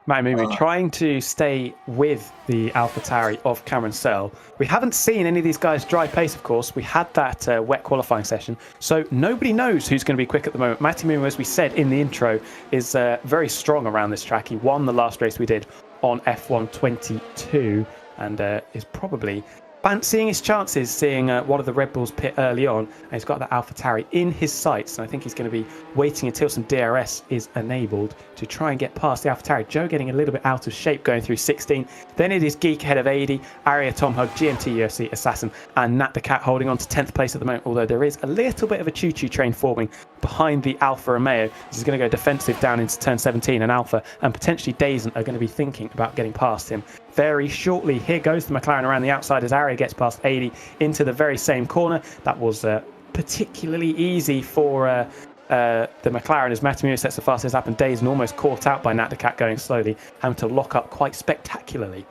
Mumu trying to stay with the AlphaTauri of Cameron Searle. We haven't seen any of these guys dry pace, of course. We had that wet qualifying session, so nobody knows who's going to be quick at the moment. Matti Mumu, as we said in the intro, is very strong around this track. He won the last race we did on F1 22 and is probably fancying his chances, seeing one of the Red Bulls pit early on, and he's got that AlphaTauri in his sights, and I think he's going to be waiting until some DRS is enabled to try and get past the AlphaTauri. Joe getting a little bit out of shape going through 16. Then it is Geek ahead of 80, Aria, Tom Hug, GMT, UFC, Assassin, and Nat the Cat holding on to 10th place at the moment, although there is a little bit of a choo-choo train forming behind the Alfa Romeo. This is going to go defensive down into turn 17, and Alfa and potentially Dazen are going to be thinking about getting past him very shortly. Here goes the McLaren around the outside as Aria gets past 80 into the very same corner. That was particularly easy for the McLaren as Matemu sets the fastest lap, and Dazen almost caught out by Nat the Cat going slowly, having to lock up quite spectacularly.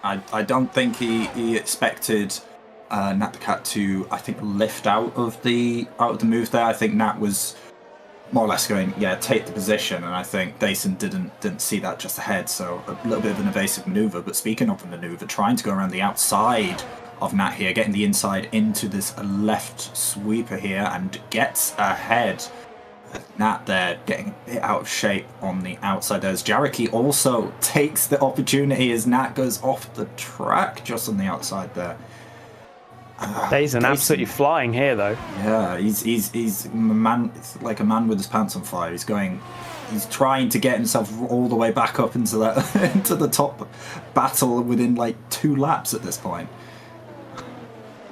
I don't think he expected Nat the Cat to, I think, lift out of the move there. I think Nat was more or less going, take the position, and I think Dason didn't see that just ahead, so a little bit of an evasive maneuver. But speaking of the maneuver, trying to go around the outside of Nat here, getting the inside into this left sweeper here, and gets ahead. Nat there getting a bit out of shape on the outside. As Jareki also takes the opportunity as Nat goes off the track just on the outside there. Dazen absolutely flying here, though. Yeah, he's a man. It's like a man with his pants on fire. He's trying to get himself all the way back up into that into the top battle within like 2 laps at this point.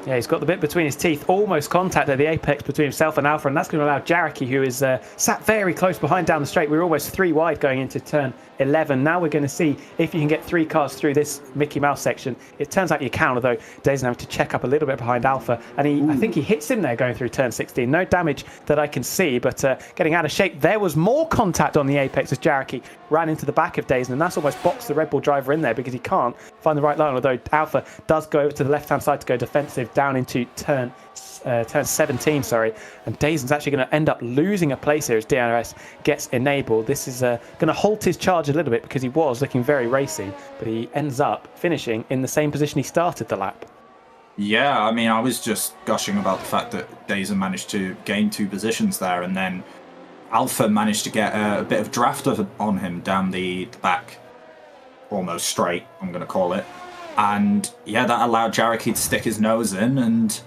Yeah, he's got the bit between his teeth, almost contact at the apex between himself and Alfa, and that's going to allow Jareki, who is sat very close behind down the straight. We were almost 3 wide going into turn 11. Now we're going to see if you can get 3 cars through this Mickey Mouse section. It turns out you can, although Dazen having to check up a little bit behind Alfa, and I think he hits him there going through turn 16. No damage that I can see, but getting out of shape. There was more contact on the apex as Jareki ran into the back of Dazen, and that's almost boxed the Red Bull driver in there because he can't find the right line, although Alfa does go over to the left-hand side to go defensive down into turn 17, and Dazen's actually going to end up losing a place here as DRS gets enabled. This is going to halt his charge a little bit because he was looking very racy, but he ends up finishing in the same position he started the lap. Yeah, I mean, I was just gushing about the fact that Dazen managed to gain 2 positions there, and then Alfa managed to get a bit of draft on him down the back, almost straight, I'm going to call it. And yeah, that allowed Jareki to stick his nose in, and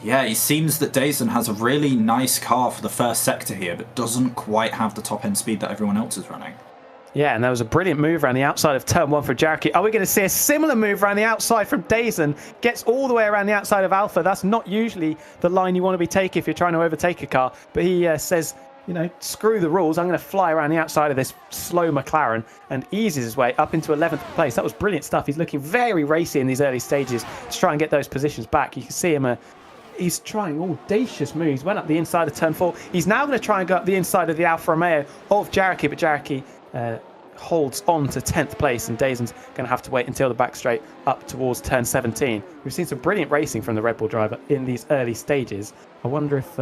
yeah, it seems that Dazen has a really nice car for the first sector here, but doesn't quite have the top end speed that everyone else is running. Yeah, and there was a brilliant move around the outside of turn 1 for Jareki. Are we going to see a similar move around the outside from Dazen? Gets all the way around the outside of Alfa. That's not usually the line you want to be taking if you're trying to overtake a car, but he says, screw the rules. I'm going to fly around the outside of this slow McLaren, and eases his way up into 11th place. That was brilliant stuff. He's looking very racy in these early stages to try and get those positions back. You can see him, he's trying audacious moves. Went up the inside of turn 4. He's now going to try and go up the inside of the Alfa Romeo of Jareki, but Jareki holds on to 10th place, and Dazen's going to have to wait until the back straight up towards turn 17. We've seen some brilliant racing from the Red Bull driver in these early stages. I wonder if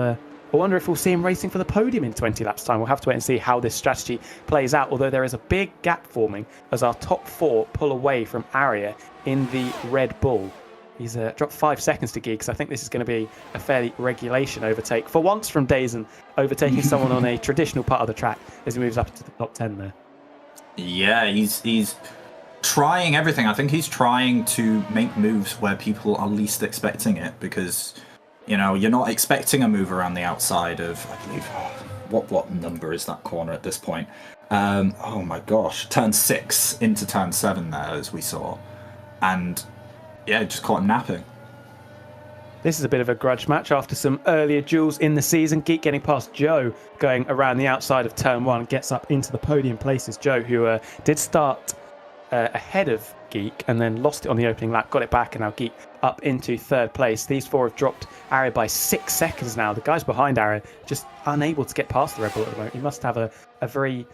we'll see him racing for the podium in 20 laps time. We'll have to wait and see how this strategy plays out, although there is a big gap forming as our top 4 pull away from Aria in the Red Bull. He's dropped 5 seconds to Geeks. I think this is going to be a fairly regulation overtake, for once from Dazen, overtaking someone on a traditional part of the track as he moves up into the top 10 there. Yeah, he's trying everything. I think he's trying to make moves where people are least expecting it, because you're not expecting a move around the outside of, I believe, what number is that corner at this point? Oh my gosh, turn 6 into turn 7 there, as we saw, and yeah, just caught him napping. This is a bit of a grudge match after some earlier duels in the season. Geek getting past Joe, going around the outside of turn 1, gets up into the podium places. Joe, who did start ahead of Geek and then lost it on the opening lap, got it back, and now Geek up into 3rd place. These 4 have dropped Aria by 6 seconds now. The guys behind Aria just unable to get past the Red Bull at the moment. He must have a very...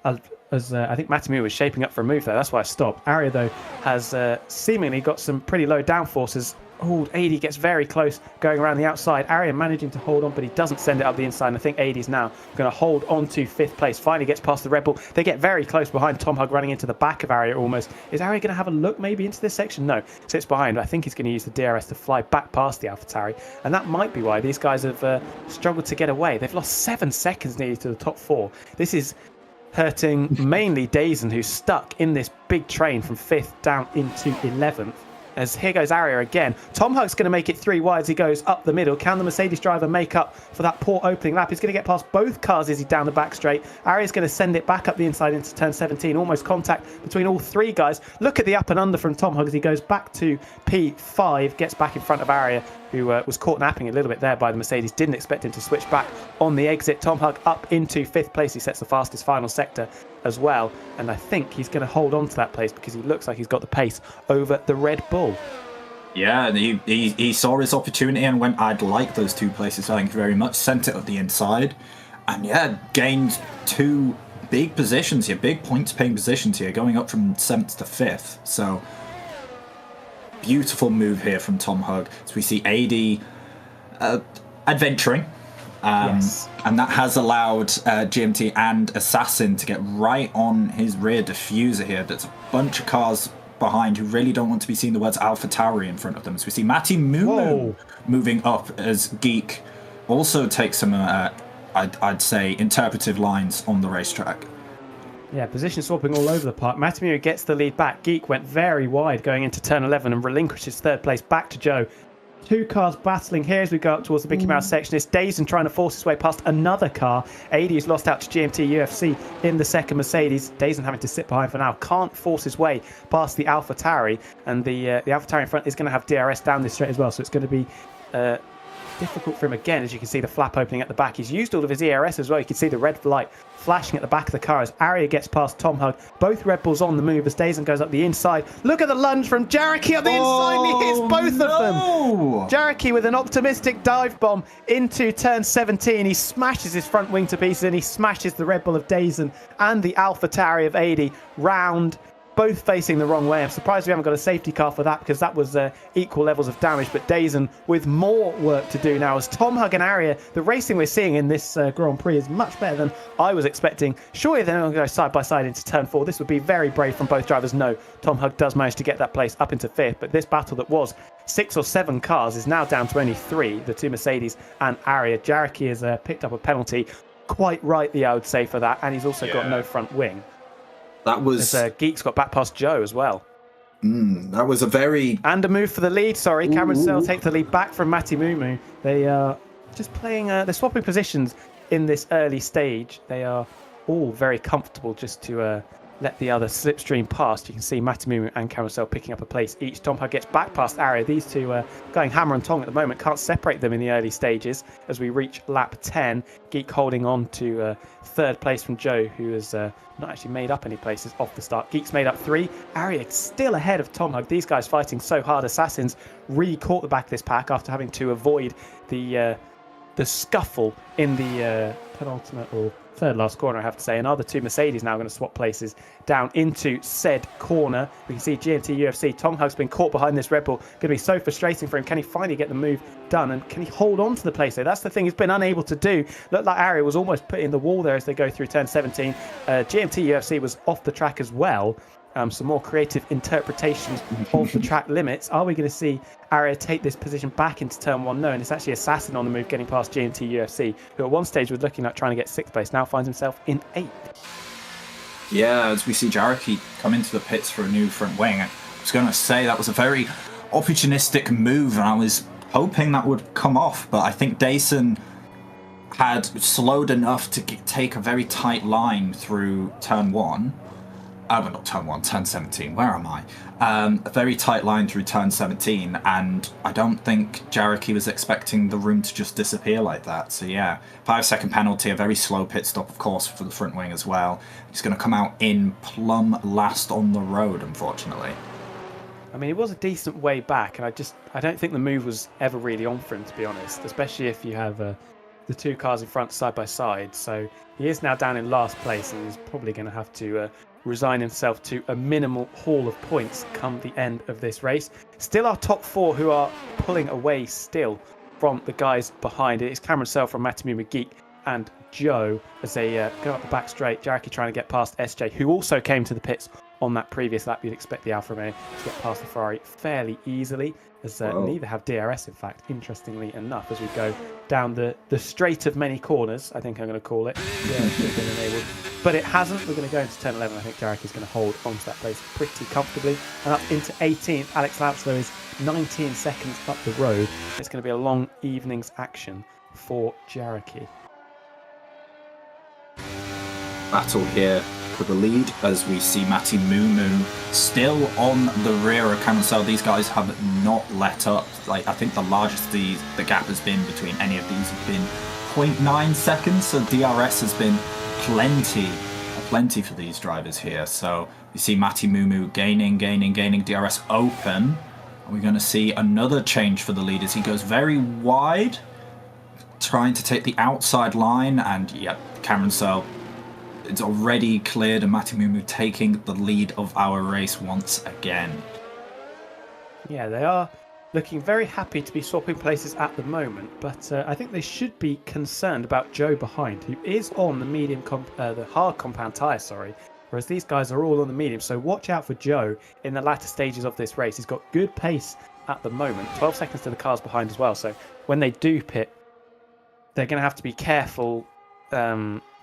I think Matemu was shaping up for a move there. That's why I stopped. Aria, though, has seemingly got some pretty low downforces. Oh, 80 gets very close going around the outside. Aria managing to hold on, but he doesn't send it up the inside. And I think 80's now going to hold on to 5th place. Finally gets past the Red Bull. They get very close behind. Tom Hug running into the back of Aria almost. Is Aria going to have a look maybe into this section? No. Sits behind. I think he's going to use the DRS to fly back past the AlphaTauri. And that might be why these guys have struggled to get away. They've lost 7 seconds nearly to the top 4. This is hurting mainly Dazen, who's stuck in this big train from 5th down into 11th. as here goes Aria again. Tom Hug's going to make it 3 wide as he goes up the middle. Can the Mercedes driver make up for that poor opening lap? He's going to get past both cars as he's down the back straight. Aria's going to send it back up the inside into turn 17. Almost contact between all 3 guys. Look at the up and under from Tom Hug as he goes back to P5, gets back in front of Aria, who was caught napping a little bit there by the Mercedes. Didn't expect him to switch back on the exit. Tom Hug up into 5th place. He sets the fastest final sector as well. And I think he's going to hold on to that place because he looks like he's got the pace over the Red Bull. Yeah, and he saw his opportunity and went, I'd like those 2 places, thank you very much. Sent it up the inside. And yeah, gained 2 big positions here, big points paying positions here, going up from 7th to 5th. So beautiful move here from Tom Hug. So we see AD adventuring. Yes. And that has allowed GMT and Assassin to get right on his rear diffuser here. There's a bunch of cars behind who really don't want to be seeing the words Alpha Tauri in front of them. So we see Matty Mumu moving up as Geek also takes some, I'd say, interpretive lines on the racetrack. Yeah, position swapping all over the park. Matty gets the lead back. Geek went very wide going into turn 11 and relinquishes 3rd place back to Joe. 2 cars battling here as we go up towards the Mickey Mouse section. It's Dazen trying to force his way past another car. AD has lost out to GMT UFC in the 2nd Mercedes. Dazen having to sit behind for now. Can't force his way past the Alpha Tauri. And the Alpha Tauri in front is going to have DRS down this straight as well. So it's going to be difficult for him again, as you can see the flap opening at the back. He's used all of his ERS as well. You can see the red light flashing at the back of the car as Aria gets past Tom Hug. Both Red Bulls on the move as Dazen goes up the inside. Look at the lunge from Jaraki on the inside, and he hits both of them. Jaraki with an optimistic dive bomb into turn 17. He smashes his front wing to pieces and he smashes the Red Bull of Dazen and the Alpha Tauri of 80 round, both facing the wrong way. I'm surprised we haven't got a safety car for that because that was equal levels of damage. But Dazen with more work to do now as Tom Hug and Aria, the racing we're seeing in this Grand Prix is much better than I was expecting. Surely they're going to go side by side into turn 4. This would be very brave from both drivers. No, Tom Hug does manage to get that place up into 5th. But this battle that was 6 or 7 cars is now down to only 3, the 2 Mercedes and Aria. Jaraki has picked up a penalty. Quite rightly, I would say, for that. And he's also got no front wing. That was... Geeks got back past Joe as well. That was a very... And a move for the lead, sorry. Cameron Sell take the lead back from Matty Mumu. They are just playing... they're swapping positions in this early stage. They are all very comfortable just to let the other slipstream past. You can see Matty Mumu and Cameron Sell picking up a place each. Tom Hug gets back past Aria. These two going hammer and tong at the moment. Can't separate them in the early stages as we reach lap 10. Geek holding on to 3rd place from Joe, who has not actually made up any places off the start. Geek's made up 3. Aria still ahead of Tom Hug. These guys fighting so hard. Assassins really caught the back of this pack after having to avoid the scuffle in the penultimate or 3rd last corner, I have to say. And are the 2 Mercedes now going to swap places down into said corner? We can see GMT UFC. Tom Hug's been caught behind this Red Bull. Going to be so frustrating for him. Can he finally get the move done? And can he hold on to the place there? That's the thing he's been unable to do. Looked like Aria was almost put in the wall there as they go through turn 17. GMT UFC was off the track as well. Some more creative interpretations of the track limits. Are we going to see Aria take this position back into turn 1? No, and it's actually Assassin on the move getting past GMT UFC, who at one stage was looking like trying to get 6th place, now finds himself in 8th. Yeah, as we see Jaraki come into the pits for a new front wing. I was going to say that was a very opportunistic move, and I was hoping that would come off, but I think Dason had slowed enough to take a very tight line through turn 1. Well, not turn 1, turn 17. Where am I? A very tight line through turn 17, and I don't think Jaraki was expecting the room to just disappear like that. So yeah, 5-second penalty, a very slow pit stop, of course, for the front wing as well. He's going to come out in plumb last on the road, unfortunately. I mean, it was a decent way back, and I don't think the move was ever really on for him, to be honest, especially if you have the 2 cars in front side by side. So he is now down in last place, and he's probably going to have to resign himself to a minimal haul of points come the end of this race. Still our top 4 who are pulling away still from the guys behind it. It's Cameron Sell from Matemu Geek and Joe as they go up the back straight. Jareki trying to get past SJ, who also came to the pits on that previous lap. You'd expect the Alfa Romeo to get past the Ferrari fairly easily, as neither have DRS, in fact, interestingly enough, as we go down the straight of many corners, I think I'm going to call it. Yeah, it should have been enabled. But it hasn't. We're going to go into turn 11. I think Jarek is going to hold onto that place pretty comfortably. And up into 18th, Alex Louchlow is 19 seconds up the road. It's going to be a long evening's action for Jareki. Battle here for the lead as we see Matti Mumu still on the rear of Carousel. These guys have not let up. Like, I think the largest the gap has been between any of these have been 0.9 seconds. So DRS has been plenty for these drivers here. So you see Matti Mumu gaining DRS open. We're going to see another change for the lead as he goes very wide, trying to take the outside line, and yeah, Carousel, it's already cleared, and Matti Mumu taking the lead of our race once again. Yeah, they are looking very happy to be swapping places at the moment, but I think they should be concerned about Joe behind, who is on the hard compound tyre, whereas these guys are all on the medium. So watch out for Joe in the latter stages of this race. He's got good pace at the moment, 12 seconds to the cars behind as well. So when they do pit, they're going to have to be careful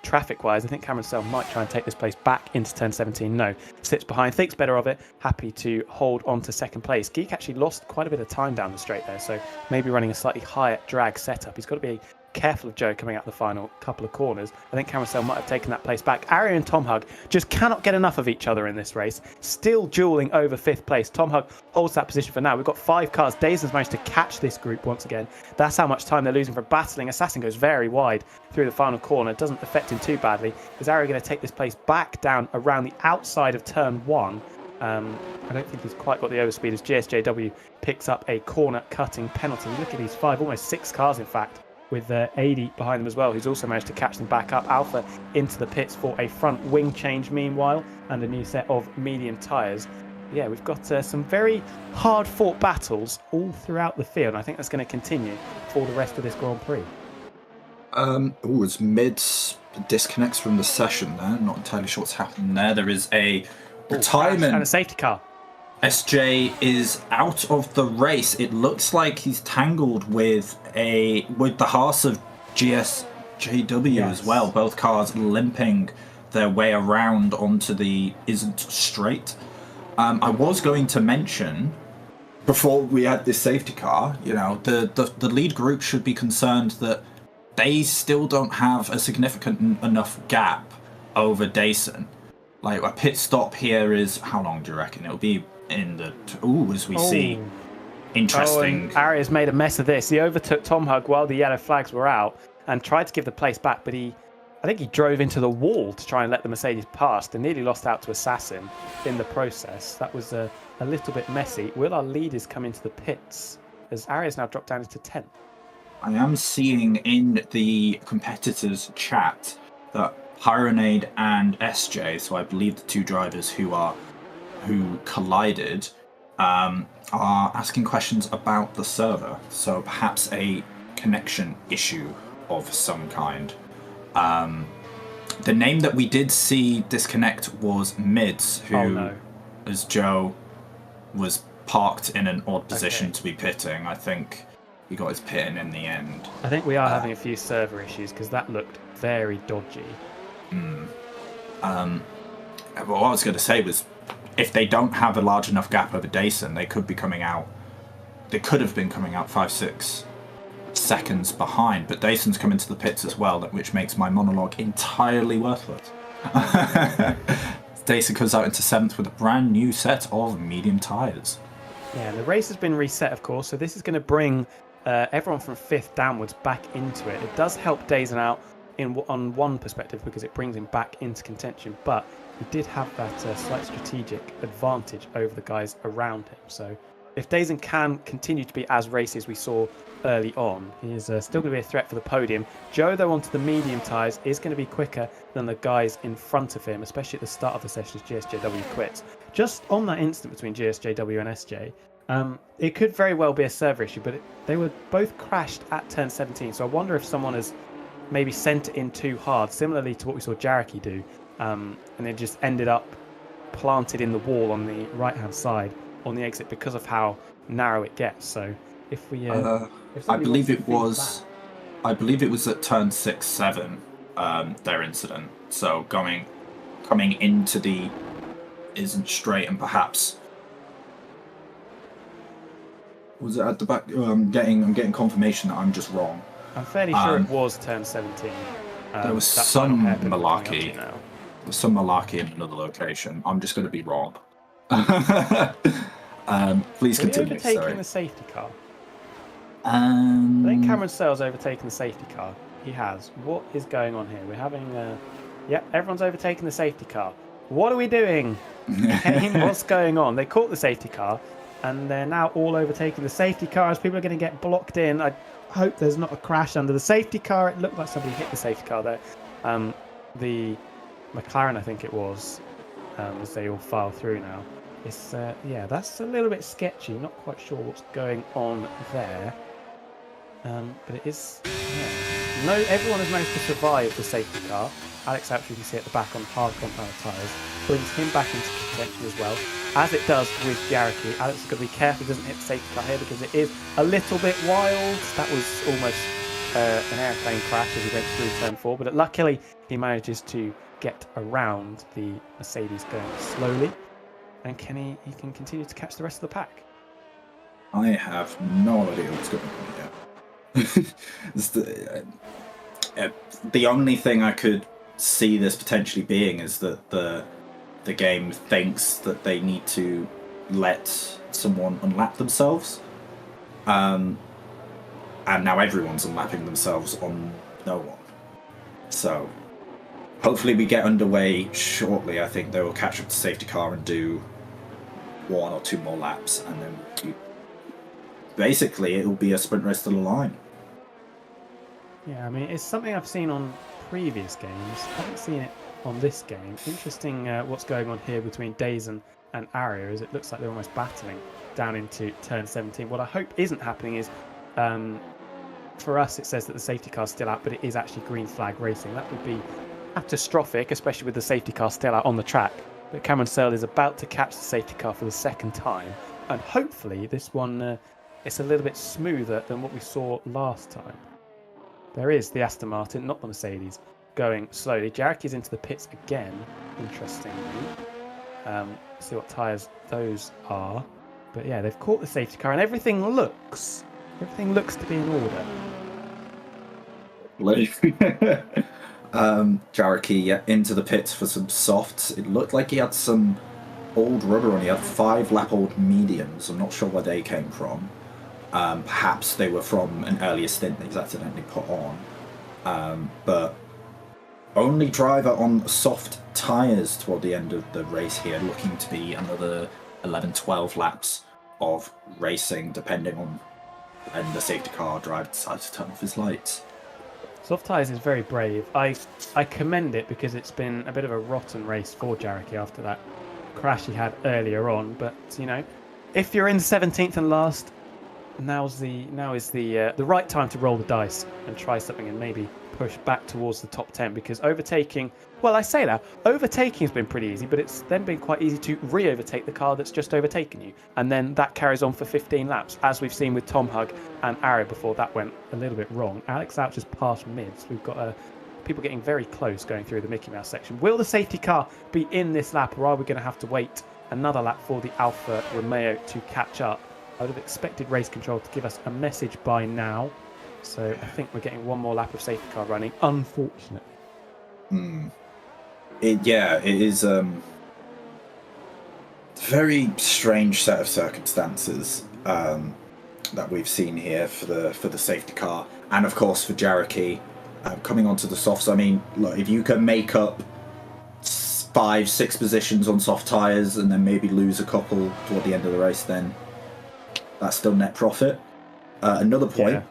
traffic-wise. I think Cameron Sell might try and take this place back into turn 17. No, sits behind, thinks better of it, happy to hold on to second place. Geek actually lost quite a bit of time down the straight there, so maybe running a slightly higher drag setup. He's got to be careful of Joe coming out the final couple of corners. I think Carousel might have taken that place back. Ari and Tom Hug just cannot get enough of each other in this race. Still dueling over 5th place. Tom Hug holds that position for now. We've got 5 cars. Dazon's managed to catch this group once again. That's how much time they're losing for battling. Assassin goes very wide through the final corner. It doesn't affect him too badly. Is Ari going to take this place back down around the outside of turn 1? I don't think he's quite got the overspeed as GSJW picks up a corner cutting penalty. Look at these 5, almost 6 cars in fact, with 80 behind them as well, who's also managed to catch them back up. Alpha into the pits for a front wing change meanwhile, and a new set of medium tyres. Yeah, we've got some very hard fought battles all throughout the field, and I think that's going to continue for the rest of this Grand Prix. As Mids disconnects from the session there, not entirely sure what's happening there. There is a retirement and a safety car. SJ is out of the race. It looks like he's tangled with the Haas of GSJW as well. Both cars limping their way around onto the isn't straight. I was going to mention before we had this safety car, the lead group should be concerned that they still don't have a significant enough gap over Dason. Like, a pit stop here is, how long do you reckon? It'll be in the... as we see. Interesting. Arias made a mess of this. He overtook Tom Hug while the yellow flags were out and tried to give the place back, but I think he drove into the wall to try and let the Mercedes past and nearly lost out to Assassin in the process. That was a little bit messy. Will our leaders come into the pits as Arias now dropped down into 10th? I am seeing in the competitors chat that Pyronade and SJ, so I believe the 2 drivers who collided, are asking questions about the server. So perhaps a connection issue of some kind. The name that we did see disconnect was Mids, who, as Joe, was parked in an odd position to be pitting. I think he got his pitting in the end. I think we are having a few server issues because that looked very dodgy. What I was going to say was, if they don't have a large enough gap over Dason, they could have been coming out 5-6 seconds behind, but Dason's come into the pits as well, which makes my monologue entirely worthless. Dason comes out into 7th with a brand new set of medium tyres. Yeah, the race has been reset, of course, so this is going to bring everyone from 5th downwards back into it. It does help Dason out on one perspective because it brings him back into contention, but he did have that slight strategic advantage over the guys around him. So if Dason can continue to be as racy as we saw early on, he is still going to be a threat for the podium. Joe, though, onto the medium tyres is going to be quicker than the guys in front of him, especially at the start of the session as GSJW quits. Just on that instant between GSJW and SJ, it could very well be a server issue, but they were both crashed at turn 17, so I wonder if someone has maybe sent it in too hard, similarly to what we saw Jareki do, and it just ended up planted in the wall on the right-hand side on the exit because of how narrow it gets. So if we, if I believe it was, was, I believe it was at turn 6-7, their incident. So coming into the isn't straight, and perhaps was it at the back? I'm getting confirmation that I'm just wrong. I'm fairly sure it was turn 17. There was some malarkey. There was some malarkey in another location. I'm just going to be wrong. Please continue. Overtaking the safety car. I I think Cameron Searle's overtaken the safety car. He has. What is going on here? We're having. Yep, everyone's overtaken the safety car. What are we doing? What's going on? They caught the safety car, and they're now all overtaking the safety car as people are going to get blocked in. I hope there's not a crash under the safety car. It looked like somebody hit the safety car there. The McLaren, I think it was, as they all file through now. It's yeah, that's a little bit sketchy. Not quite sure what's going on there. But it is. Yeah. No, everyone has managed to survive the safety car. Alex Ouch, you can see at the back on hard compound tyres, brings him back into contention as well, as it does with Jareki. Alex has got to be careful he doesn't hit the safety car here because it is a little bit wild. That was almost an airplane crash as he went through turn 4, but luckily he manages to get around the Mercedes going slowly, and he can continue to catch the rest of the pack. I have no idea what's going on here. The only thing I could see this potentially being is that the game thinks that they need to let someone unlap themselves, and now everyone's unlapping themselves on no one. So hopefully we get underway shortly. I think they will catch up to safety car and do 1 or 2 more laps, and then basically it will be a sprint race to the line. Yeah, I mean, it's something I've seen on previous games. I haven't seen it on this game. Interesting what's going on here between Dazen and Aria, as it looks like they're almost battling down into turn 17. What I hope isn't happening is, for us, it says that the safety car's still out, but it is actually green flag racing. That would be catastrophic, especially with the safety car still out on the track. But Cameron Searle is about to catch the safety car for the second time, and hopefully this one it's a little bit smoother than what we saw last time. There is the Aston Martin, not the Mercedes, going slowly. Jareki's into the pits again, interestingly. See what tyres those are. But yeah, they've caught the safety car, and everything looks to be in order. Jareki into the pits for some softs. It looked like he had some old rubber on. He had 5-lap-old mediums. I'm not sure where they came from. Perhaps they were from an earlier stint that he's accidentally put on. But only driver on soft tyres toward the end of the race here, looking to be another 11-12 laps of racing, depending on when the safety car driver decides to turn off his lights. Soft tyres is very brave. I commend it because it's been a bit of a rotten race for Jareki after that crash he had earlier on. But, you know, if you're in 17th and last, now is the right time to roll the dice and try something and maybe push back towards the top 10, because overtaking, well, I say that overtaking has been pretty easy, but it's then been quite easy to re-overtake the car that's just overtaken you, and then that carries on for 15 laps, as we've seen with Tom Hug and Aria before that went a little bit wrong. Alex Ouch has passed mids. We've got people getting very close going through the Mickey Mouse section. Will the safety car be in this lap, or are we going to have to wait another lap for the Alfa Romeo to catch up? I would have expected race control to give us a message by now. So I think we're getting one more lap of safety car running, unfortunately. It is a very strange set of circumstances that we've seen here for the safety car, and of course for Jareki coming onto the softs. I mean, look, if you can make up 5-6 positions on soft tyres and then maybe lose a couple toward the end of the race, then that's still net profit. Another point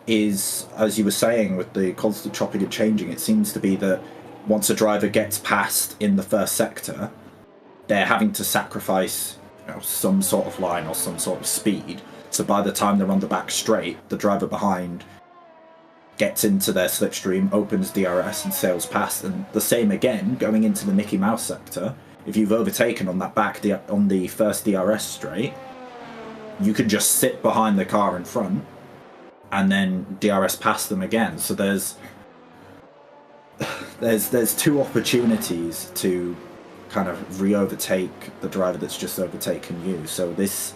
is, as you were saying, with the constant chopping and changing, it seems to be that once a driver gets past in the first sector, they're having to sacrifice, some sort of line or some sort of speed. So by the time they're on the back straight, the driver behind gets into their slipstream, opens DRS and sails past. And the same again, going into the Mickey Mouse sector. If you've overtaken on that on the first DRS straight, you can just sit behind the car in front and then DRS past them again. So there's two opportunities to kind of re-overtake the driver that's just overtaken you. So this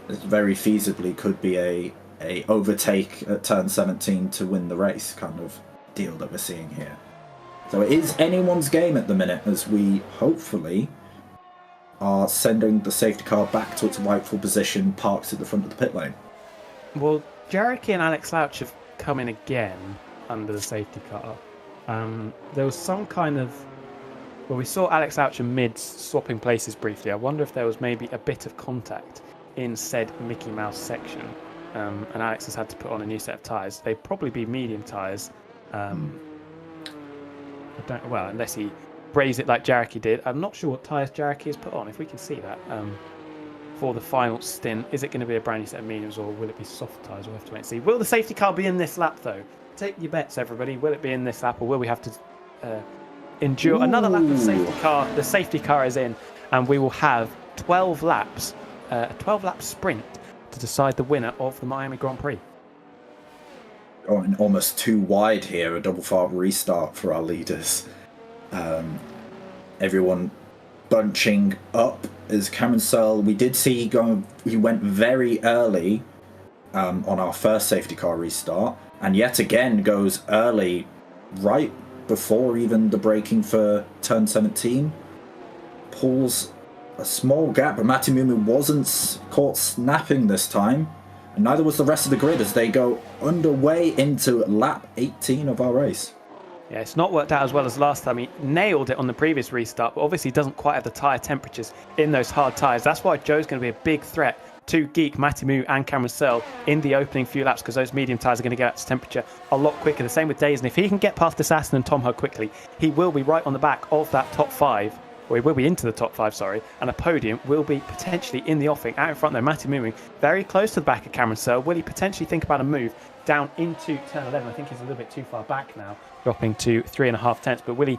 very feasibly could be a overtake at turn 17 to win the race kind of deal that we're seeing here. So it is anyone's game at the minute, as we hopefully are sending the safety car back to its rightful position, parked at the front of the pit lane. Well, Jericho and Alex Louch have come in again under the safety car. There was some kind of... Well, we saw Alex Louch and Mids swapping places briefly. I wonder if there was maybe a bit of contact in said Mickey Mouse section. And Alex has had to put on a new set of tyres. They'd probably be medium tyres. Well, unless he braised it like Jareki did. I'm not sure what tyres Jareki has put on, if we can see that. For the final stint, is it going to be a brand new set of mediums or will it be soft tyres? We'll have to wait and see. Will the safety car be in this lap, though? Take your bets, everybody. Will it be in this lap or will we have to endure another lap of the safety car? The safety car is in and we will have 12 laps, a 12-lap sprint to decide the winner of the Miami Grand Prix. Going almost too wide here, a double fart restart for our leaders. Everyone bunching up as Cameron Searle. We did see he went very early on our first safety car restart, and yet again goes early right before even the braking for turn 17. Pulls a small gap, but Matimumu wasn't caught snapping this time, and neither was the rest of the grid as they go underway into lap 18 of our race. Yeah, it's not worked out as well as last time. He nailed it on the previous restart, but obviously doesn't quite have the tyre temperatures in those hard tyres. That's why Joe's going to be a big threat to Geek, Matimu and Cameron Searle in the opening few laps, because those medium tyres are going to get out to temperature a lot quicker. The same with Days, and if he can get past Assassin and Tom Hug quickly, he will be right on the back of that top five. Or he will be into the top five, and a podium will be potentially in the offing. Out in front, though, Matty moving very close to the back of Cameron Searle. Will he potentially think about a move down into turn 11? I think he's a little bit too far back now, dropping to 3.5 tenths. But will he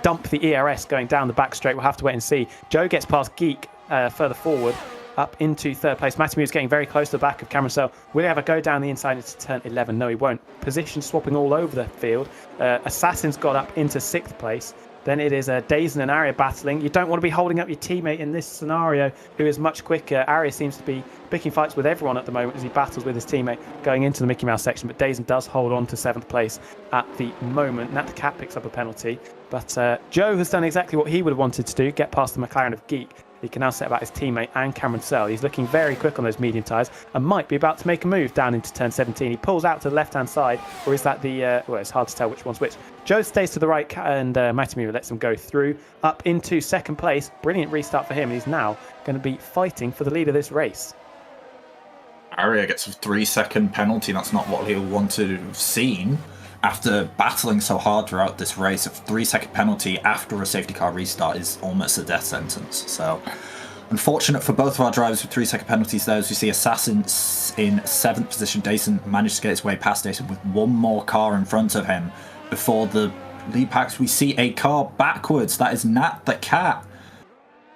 dump the ERS going down the back straight? We'll have to wait and see. Joe gets past Geek further forward, up into third place. Matty is getting very close to the back of Cameron Searle. Will he have a go down the inside into turn 11? No, he won't. Position swapping all over the field. Assassin's got up into 6th place. Then it is Dazen and Arya battling. You don't want to be holding up your teammate in this scenario, who is much quicker. Arya seems to be picking fights with everyone at the moment as he battles with his teammate going into the Mickey Mouse section. But Dazen does hold on to 7th place at the moment. Nat the Cat picks up a penalty. But Joe has done exactly what he would have wanted to do, get past the McLaren of Geek. He can now set about his teammate and Cameron Searle. He's looking very quick on those medium tyres and might be about to make a move down into turn 17. He pulls out to the left-hand side, or is that the... well, it's hard to tell which one's which. Joe stays to the right, and Matimu lets him go through up into 2nd place. Brilliant restart for him. He's now going to be fighting for the lead of this race. Arya gets a 3-second penalty. That's not what he'll want to have seen. After battling so hard throughout this race, a 3-second penalty after a safety car restart is almost a death sentence. So, unfortunate for both of our drivers with 3-second penalties there, as we see Assassin in 7th position. Dason managed to get his way past Dason with one more car in front of him before the lead packs. We see a car backwards. That is Nat the Cat.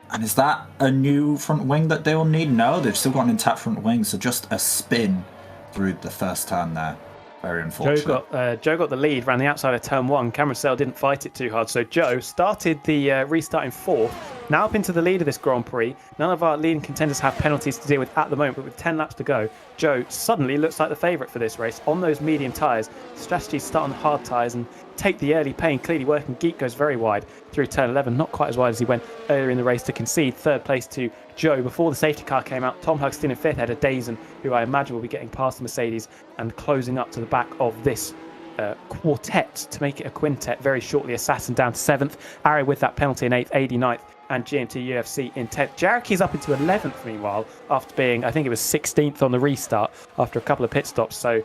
And is that a new front wing that they will need? No, they've still got an intact front wing, so just a spin through the first turn there. Very unfortunate. Joe got the lead, ran the outside of turn 1. Cameron Searle didn't fight it too hard. So Joe started the restart in 4th. Now up into the lead of this Grand Prix. None of our leading contenders have penalties to deal with at the moment, but with 10 laps to go, Joe suddenly looks like the favourite for this race on those medium tyres. Strategy to start on the hard tyres and take the early pain. Clearly working. Geek goes very wide through turn 11, not quite as wide as he went earlier in the race to concede 3rd place to Joe before the safety car came out. Tom Hugston in 5th, ahead of Dazen, who I imagine will be getting past the Mercedes and closing up to the back of this quartet to make it a quintet very shortly. Assassin down to 7th, Arrow with that penalty in 8th, 89th, and GMT UFC in 10th. Jareki's up into 11th meanwhile, after being, I think it was 16th on the restart after a couple of pit stops. So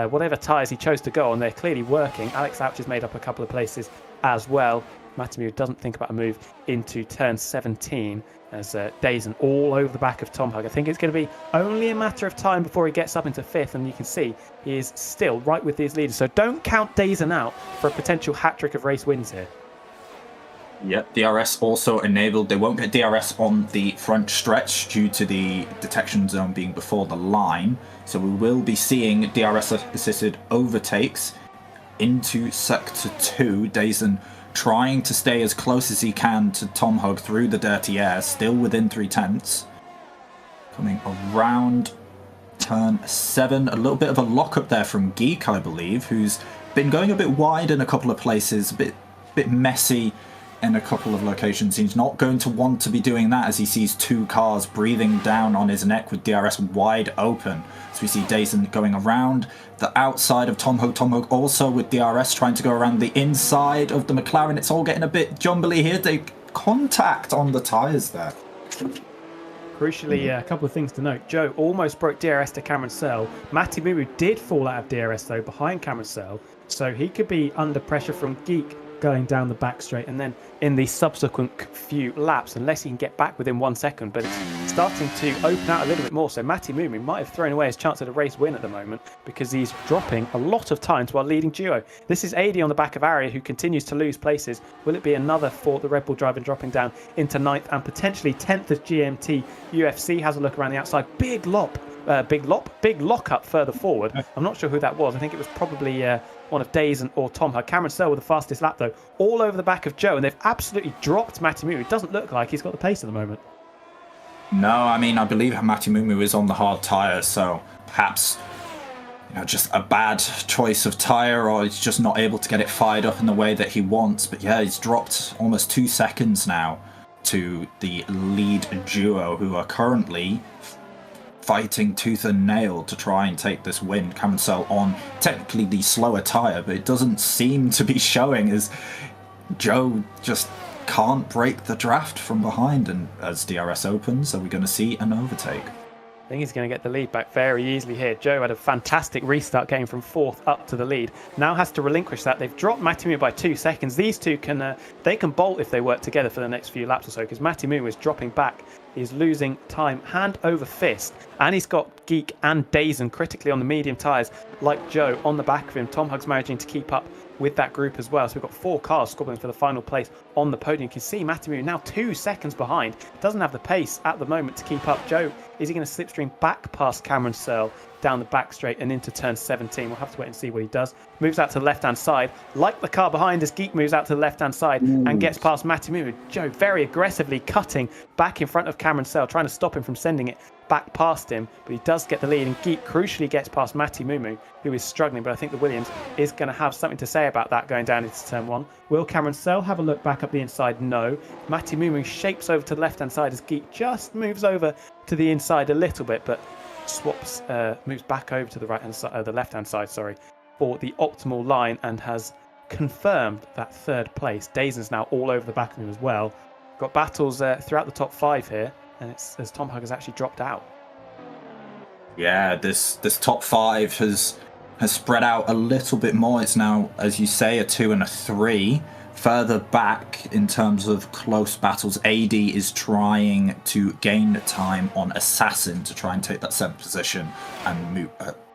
whatever tyres he chose to go on, they're clearly working. Alex Ouch has made up a couple of places as well. Matimu doesn't think about a move into turn 17 as Dazen all over the back of Tom Hug. I think it's going to be only a matter of time before he gets up into 5th, and you can see he is still right with these leaders. So don't count Dazen out for a potential hat-trick of race wins here. Yep, DRS also enabled. They won't get DRS on the front stretch due to the detection zone being before the line. So we will be seeing DRS-assisted overtakes into Sector 2. Dazen trying to stay as close as he can to Tom Hug through the dirty air, still within 3/10. Coming around turn 7, a little bit of a lock-up there from Geek, I believe, who's been going a bit wide in a couple of places, a bit messy in a couple of locations. He's not going to want to be doing that as he sees 2 cars breathing down on his neck with DRS wide open. So we see Dazen going around the outside of Tom Hug. Tom Hug also with DRS trying to go around the inside of the McLaren. It's all getting a bit jumbly here. They contact on the tyres there. Crucially, a couple of things to note. Joe almost broke DRS to Cameron Searle. Matimu did fall out of DRS though behind Cameron Searle, so he could be under pressure from Geek going down the back straight and then in the subsequent few laps, unless he can get back within 1 second. But it's starting to open out a little bit more, so Matimu might have thrown away his chance at a race win at the moment because he's dropping a lot of time to our leading duo. This is AD on the back of Aria, who continues to lose places. Will it be another for the Red Bull driver dropping down into 9th and potentially 10th as GMT UFC has a look around the outside? Big lock-up further forward. I'm not sure who that was. I think it was probably one of Dazen or Tom Hug. Cameron Searle with the fastest lap though, all over the back of Joe, and they've absolutely dropped Matimu. It doesn't look like he's got the pace at the moment. No, I mean, I believe Matimu is on the hard tyre, so perhaps just a bad choice of tyre, or he's just not able to get it fired up in the way that he wants. But yeah, he's dropped almost 2 seconds now to the lead duo, who are currently fighting tooth and nail to try and take this win. Cameron Searle on technically the slower tyre, but it doesn't seem to be showing as Joe just can't break the draft from behind. And as DRS opens, are we going to see an overtake? I think he's going to get the lead back very easily here. Joe had a fantastic restart getting from 4th up to the lead. Now has to relinquish that. They've dropped Matimu by 2 seconds. These two can bolt if they work together for the next few laps or so, because Matimu is dropping back. He's losing time hand over fist, and he's got Geek and Dazen critically on the medium tyres like Joe on the back of him. Tom Hug's managing to keep up with that group as well. So we've got 4 cars squabbling for the final place on the podium. You can see Matimu now 2 seconds behind. Doesn't have the pace at the moment to keep up. Joe, is he going to slipstream back past Cameron Searle down the back straight and into turn 17? We'll have to wait and see what he does. Moves out to the left-hand side, like the car behind as Geek moves out to the left-hand side and gets past Matimu. Joe very aggressively cutting back in front of Cameron Searle, trying to stop him from sending it back past him, but he does get the lead, and Geek crucially gets past Matimu, who is struggling. But I think the Williams is going to have something to say about that going down into turn 1. Will Cameron Searle have a look back up the inside? No. Matimu shapes over to the left-hand side as Geek just moves over to the inside a little bit, but swaps, moves back over to the right-hand side, the left-hand side, sorry, for the optimal line, and has confirmed that 3rd place. Dazen's now all over the back of him as well. Got battles throughout the top 5 here, and it's as Tom Hug has actually dropped out. Yeah, this top 5 has spread out a little bit more. It's now, as you say, a 2 and a 3. Further back in terms of close battles, AD is trying to gain time on Assassin to try and take that 7th position and move.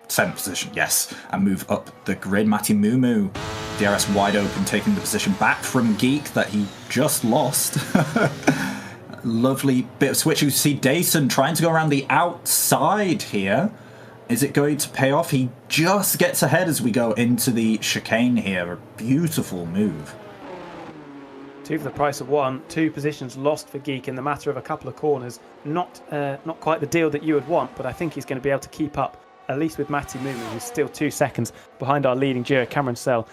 7th position, yes, and move up the grid. Matimu, DRS wide open, taking the position back from Geek that he just lost. Lovely bit of switch. You see Dazen trying to go around the outside here. Is it going to pay off? He just gets ahead as we go into the chicane here. A beautiful move. 2 for the price of 1. 2 positions lost for Geek in the matter of a couple of corners. Not quite the deal that you would want, but I think he's going to be able to keep up, at least with Matimu, who's still 2 seconds behind our leading duo, Cameron Searle.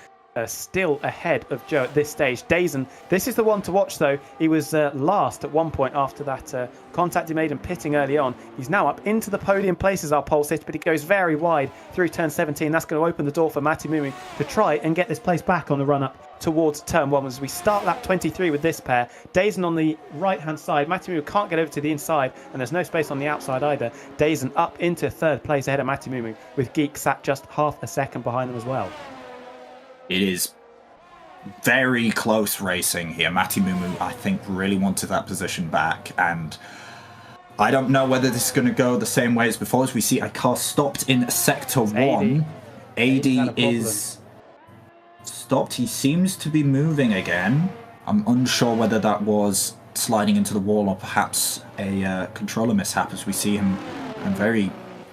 Still ahead of Joe at this stage. Dazen, this is the one to watch though. He was last at one point after that contact he made and pitting early on. He's now up into the podium places, our pole sitter, but he goes very wide through turn 17. That's going to open the door for Matimu to try and get this place back on the run up towards turn 1 as we start lap 23 with this pair. Dazen on the right hand side. Matimu can't get over to the inside, and there's no space on the outside either. Dazen up into 3rd place ahead of Matimu, with Geek sat just half a second behind them as well. It is very close racing here. Matti Mumu, I think, really wanted that position back, and I don't know whether this is going to go the same way as before. As we see, a car stopped in sector 1. AD is stopped. He seems to be moving again. I'm unsure whether that was sliding into the wall or perhaps a controller mishap, as we see him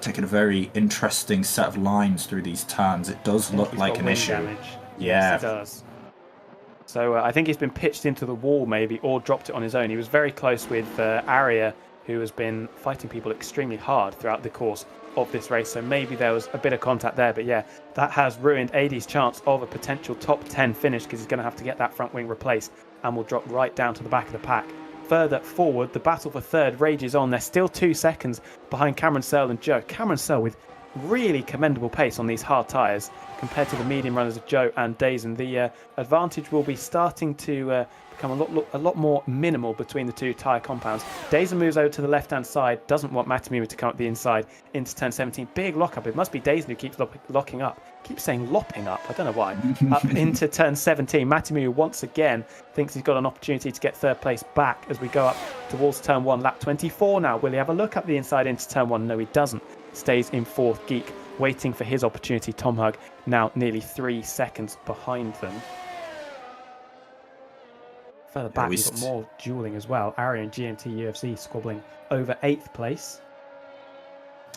taking a very interesting set of lines through these turns. It does look like an issue. Damage. Yeah. Yes, it does. So I think he's been pitched into the wall maybe, or dropped it on his own. He was very close with Aria, who has been fighting people extremely hard throughout the course of this race. So maybe there was a bit of contact there. But yeah, that has ruined AD's chance of a potential top 10 finish, because he's going to have to get that front wing replaced and will drop right down to the back of the pack. Further forward, the battle for third rages on. They're still 2 seconds behind Cameron Searle and Joe. Cameron Searle with really commendable pace on these hard tyres compared to the medium runners of Joe and Dazen. The advantage will be starting to become a lot more minimal between the two tyre compounds. Dazen moves over to the left-hand side, doesn't want Matamumu to come up the inside into turn 17. Big lock-up. It must be Dazen who keeps locking up. Keeps saying lopping up. I don't know why. Up into turn 17. Matamumu once again thinks he's got an opportunity to get third place back as we go up towards turn 1. Lap 24 now. Will he have a look up the inside into turn 1? No, he doesn't. Stays in fourth. Geek waiting for his opportunity. Tom Hug now nearly 3 seconds behind them. Further back, we've got more dueling as well. Ari and GMT UFC squabbling over 8th place.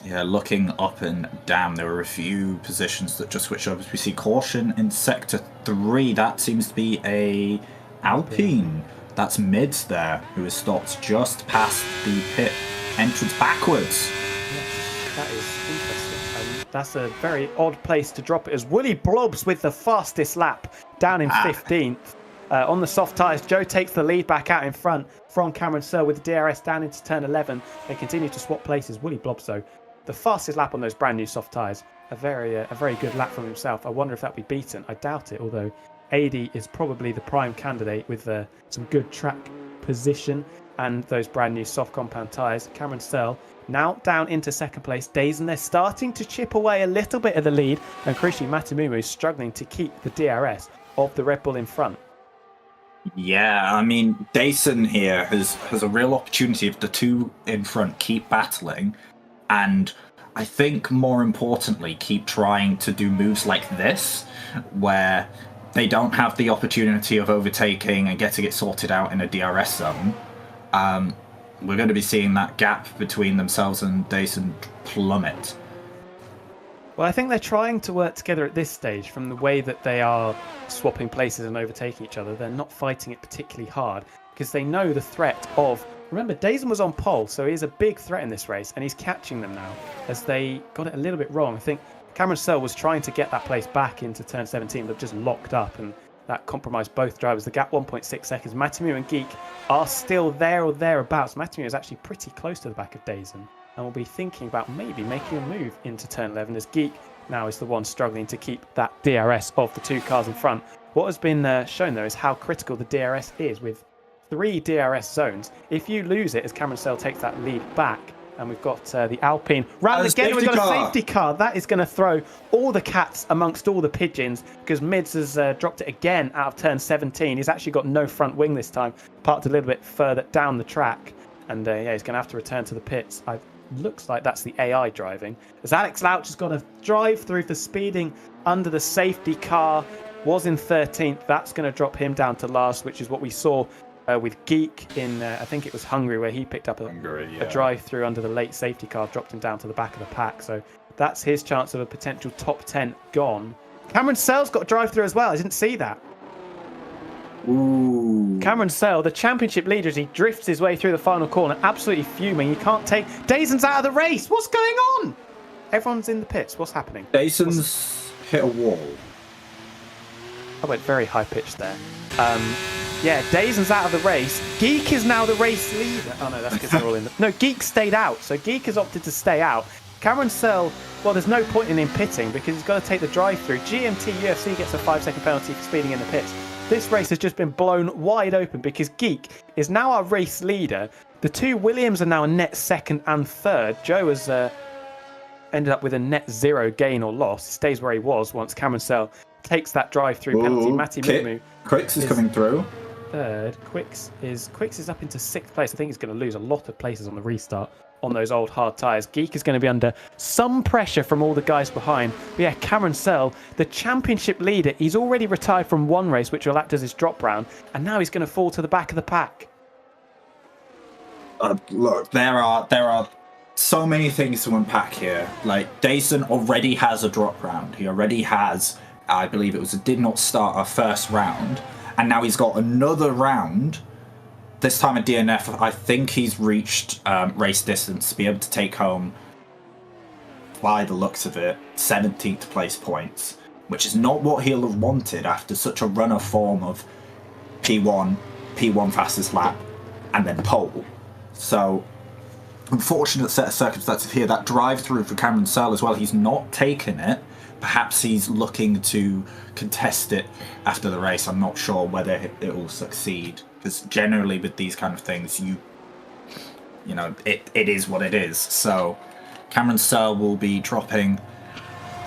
Yeah, looking up and down, there were a few positions that just switched over. We see caution in sector 3. That seems to be a Alpine. That's Mids there, who has stopped just past the pit entrance backwards. Yes, that is interesting. That's a very odd place to drop it, as Willie Blobs with the fastest lap down in 15th. On the soft tyres, Joe takes the lead back out in front from Cameron Searle with the DRS down into turn 11. They continue to swap places. Willie Blobs, though, the fastest lap on those brand new soft tyres. A very good lap from himself. I wonder if that'll be beaten. I doubt it, although AD is probably the prime candidate with some good track position and those brand new soft compound tyres. Cameron Searle now down into second place. Dazen, they're starting to chip away a little bit of the lead, and crucially Matamumu is struggling to keep the DRS of the Red Bull in front. Yeah, I mean, Dason here has a real opportunity if the two in front keep battling, and I think more importantly, keep trying to do moves like this, where they don't have the opportunity of overtaking and getting it sorted out in a DRS zone. We're going to be seeing that gap between themselves and Dason plummet. Well, I think they're trying to work together at this stage. From the way that they are swapping places and overtaking each other, they're not fighting it particularly hard because they know the threat of... Remember, Dazen was on pole, so he's a big threat in this race, and he's catching them now as they got it a little bit wrong. I think Cameron Searle was trying to get that place back into turn 17, but just locked up, and that compromised both drivers. The gap 1.6 seconds. Matamumu and Geek are still there or thereabouts. Matamumu is actually pretty close to the back of Dazen, and will be thinking about maybe making a move into turn 11, as Geek now is the one struggling to keep that DRS of the two cars in front. What has been shown, though, is how critical the DRS is with 3 DRS zones. If you lose it, as Cameron Searle takes that lead back, and we've got the Alpine round again, we've got a safety car. That is going to throw all the cats amongst all the pigeons, because Mids has dropped it again out of turn 17. He's actually got no front wing this time, parked a little bit further down the track, and yeah, he's going to have to return to the pits. Looks like that's the AI driving, as Alex Louch has got a drive through for speeding under the safety car. Was in 13th. That's going to drop him down to last, which is what we saw with Geek in, I think it was Hungary, where he picked up a drive through under the late safety car, dropped him down to the back of the pack. So that's his chance of a potential top 10 gone. Cameron Searle's got a drive through as well. I didn't see that. Ooh. Cameron Searle, the championship leader, as he drifts his way through the final corner, absolutely fuming. You can't take... Dazen's out of the race. What's going on? Everyone's in the pits. What's happening? Dason's hit a wall. I went very high-pitched there. Yeah, Dazen's out of the race. Geek is now the race leader. Oh, no, that's because they're all in the... No, Geek stayed out. So Geek has opted to stay out. Cameron Searle, well, there's no point in him pitting because he's got to take the drive-through. GMT UFC gets a 5-second penalty for speeding in the pits. This race has just been blown wide open because Geek is now our race leader. The two Williams are now a net second and third. Joe has ended up with a net 0 gain or loss. He stays where he was once Cameron Searle takes that drive-through penalty. Matty Mumu. Quicks is coming through. Third. Quicks is up into 6th place. I think he's going to lose a lot of places on the restart on those old hard tyres. Geek is going to be under some pressure from all the guys behind. But yeah, Cameron Searle, the championship leader, he's already retired from one race, which will act as his drop round, and now he's going to fall to the back of the pack. Look, there are so many things to unpack here. Like, Dayson already has a drop round. He already has, I believe it was a did not start our first round, and now he's got another round. This time at DNF, I think he's reached race distance to be able to take home, by the looks of it, 17th place points, which is not what he'll have wanted after such a run of form of P1 fastest lap, and then pole. So, unfortunate set of circumstances here. That drive-through for Cameron Searle as well, he's not taken it. Perhaps he's looking to contest it after the race. I'm not sure whether it will succeed. Because generally with these kind of things, you know, it is what it is. So Cameron Searle will be dropping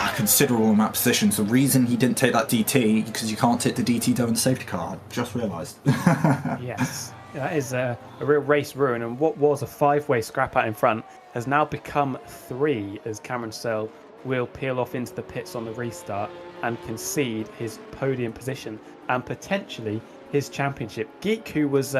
a considerable amount of positions. The reason he didn't take that DT, because you can't take the DT during the safety car. I just realised. Yes, that is a real race ruin. And what was a 5-way scrap out in front has now become 3 as Cameron Searle will peel off into the pits on the restart and concede his podium position and potentially his championship. Geek, who was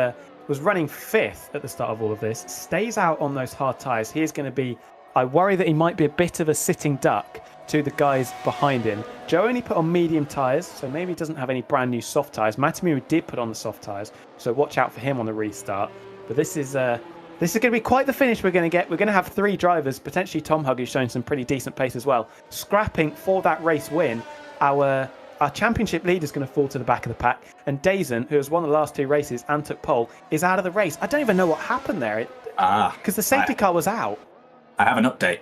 running 5th at the start of all of this, stays out on those hard tyres. He is going to be, I worry that he might be a bit of a sitting duck to the guys behind him. Joe only put on medium tyres, so maybe he doesn't have any brand new soft tyres. Matamu did put on the soft tyres, so watch out for him on the restart. But this is going to be quite the finish we're going to get. We're going to have 3 drivers, potentially Tom Hug, who's showing some pretty decent pace as well, scrapping for that race win. Our championship leader is going to fall to the back of the pack, and Dayson, who has won the last 2 races and took pole, is out of the race. I don't even know what happened there, because the safety car was out. I have an update.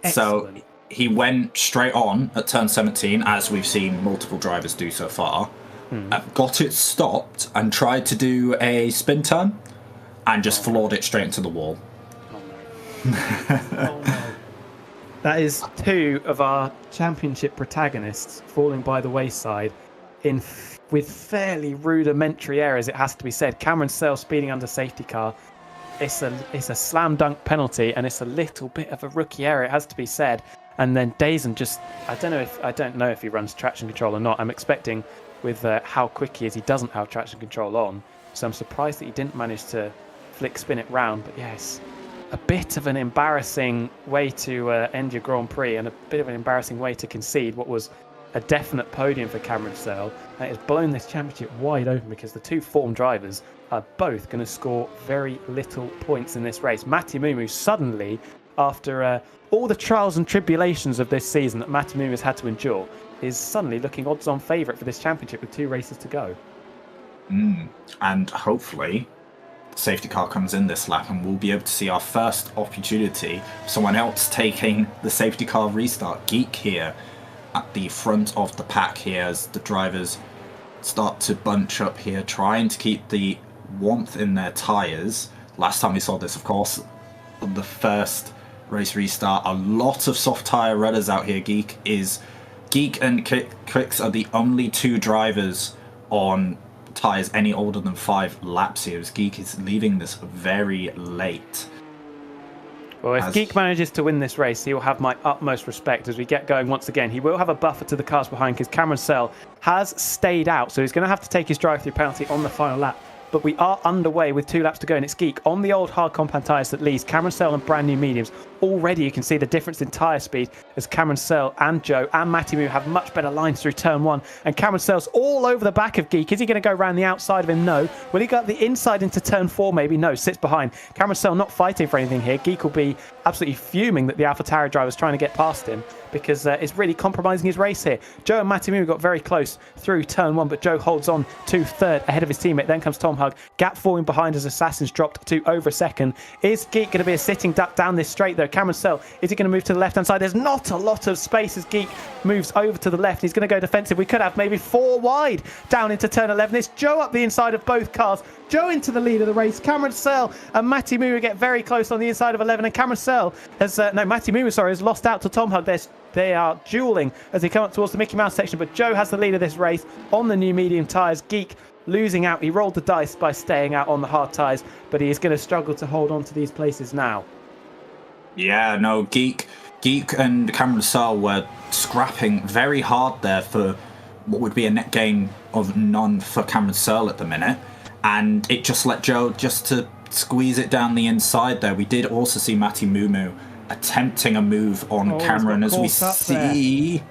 Excellent. So he went straight on at turn 17, as we've seen multiple drivers do so far, got it stopped and tried to do a spin turn, and just floored it straight into the wall. Oh no. Oh no. That is 2 of our championship protagonists falling by the wayside with fairly rudimentary errors, it has to be said. Cameron Searle speeding under safety car. It's a slam dunk penalty, and it's a little bit of a rookie error, it has to be said. And then Dayson just, I don't know if he runs traction control or not. I'm expecting with how quick he is, he doesn't have traction control on. So I'm surprised that he didn't manage to flick spin it round. But yes, a bit of an embarrassing way to end your Grand Prix, and a bit of an embarrassing way to concede what was a definite podium for Cameron Searle. And it has blown this championship wide open because the 2 form drivers are both going to score very little points in this race. Matty Mumu suddenly, after all the trials and tribulations of this season that Matty Mumu has had to endure, is suddenly looking odds-on favourite for this championship with 2 races to go. And hopefully the safety car comes in this lap and we'll be able to see our first opportunity, someone else taking the safety car restart. Geek here at the front of the pack here as the drivers start to bunch up here, trying to keep the warmth in their tyres. Last time we saw this, of course, on the first race restart, a lot of soft tyre runners out here. Geek and Quicks are the only 2 drivers on tyres any older than 5 laps here, as Geek is leaving this very late. Well, if Geek manages to win this race, he will have my utmost respect as we get going once again. He will have a buffer to the cars behind because Cameron Searle has stayed out, so he's going to have to take his drive-through penalty on the final lap. But we are underway with 2 laps to go, and it's Geek on the old hard compound tyres that leads. Cameron Searle on brand new mediums. Already you can see the difference in tyre speed as Cameron Searle and Joe and Matty Moo have much better lines through turn 1. And Cameron Searle's all over the back of Geek. Is he going to go around the outside of him? No. Will he go up the inside into turn 4? Maybe. No. Sits behind. Cameron Searle not fighting for anything here. Geek will be absolutely fuming that the AlphaTauri driver is trying to get past him, because it's really compromising his race here. Joe and Matty Moo got very close through turn 1, but Joe holds on to 3rd ahead of his teammate. Then comes Tom Hug. Hug. Gap falling behind as Assassin's dropped to over a second. Is Geek going to be a sitting duck down this straight though? Cameron Sell, is he going to move to the left-hand side? There's not a lot of space as Geek moves over to the left. He's going to go defensive. We could have maybe 4 wide down into turn 11. It's Joe up the inside of both cars. Joe into the lead of the race. Cameron Sell and Matty Moo get very close on the inside of 11. And Cameron Sell has, Matty Moo, has lost out to Tom Hug. They are dueling as they come up towards the Mickey Mouse section. But Joe has the lead of this race on the new medium tyres. Geek losing out. He rolled the dice by staying out on the hard tyres, but he is going to struggle to hold on to these places now. Yeah, no, Geek and Cameron Sell were scrapping very hard there for what would be a net gain of none for Cameron Sell at the minute. And it just let Joe just to squeeze it down the inside there. We did also see Matty Moo attempting a move on Cameron, as we see.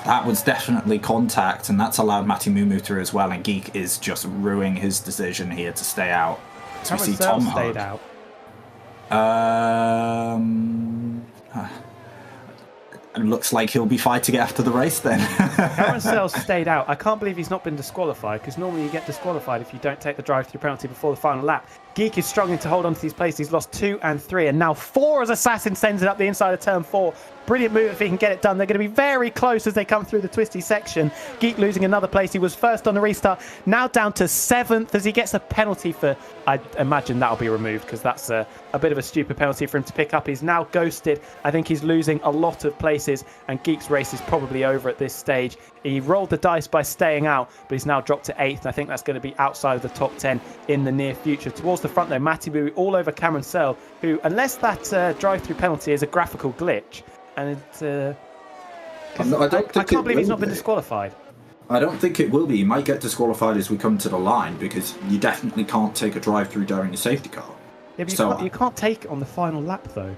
That was definitely contact, and that's allowed Matty Moo through as well. And Geek is just ruining his decision here to stay out. So we see Tom stayed out. It looks like he'll be fighting after the race then. Cameron Sell stayed out. I can't believe he's not been disqualified, because normally you get disqualified if you don't take the drive-through penalty before the final lap. Geek is struggling to hold on to these places. He's lost 2 and 3, and now 4 as Assassin sends it up the inside of turn 4. Brilliant move if he can get it done. They're going to be very close as they come through the twisty section. Geek losing another place. He was first on the restart. Now down to 7th as he gets a penalty for... I imagine that'll be removed because that's a bit of a stupid penalty for him to pick up. He's now ghosted. I think he's losing a lot of places, and Geek's race is probably over at this stage. He rolled the dice by staying out, but he's now dropped to 8th, and I think that's going to be outside of the top 10 in the near future. Towards the front, though, Matty Moo all over Cameron Sell, who, unless that drive-through penalty is a graphical glitch, and I can't believe he's not been disqualified. I don't think it will be. He might get disqualified as we come to the line, because you definitely can't take a drive-through during a safety car. Yeah, but you can't take it on the final lap, though,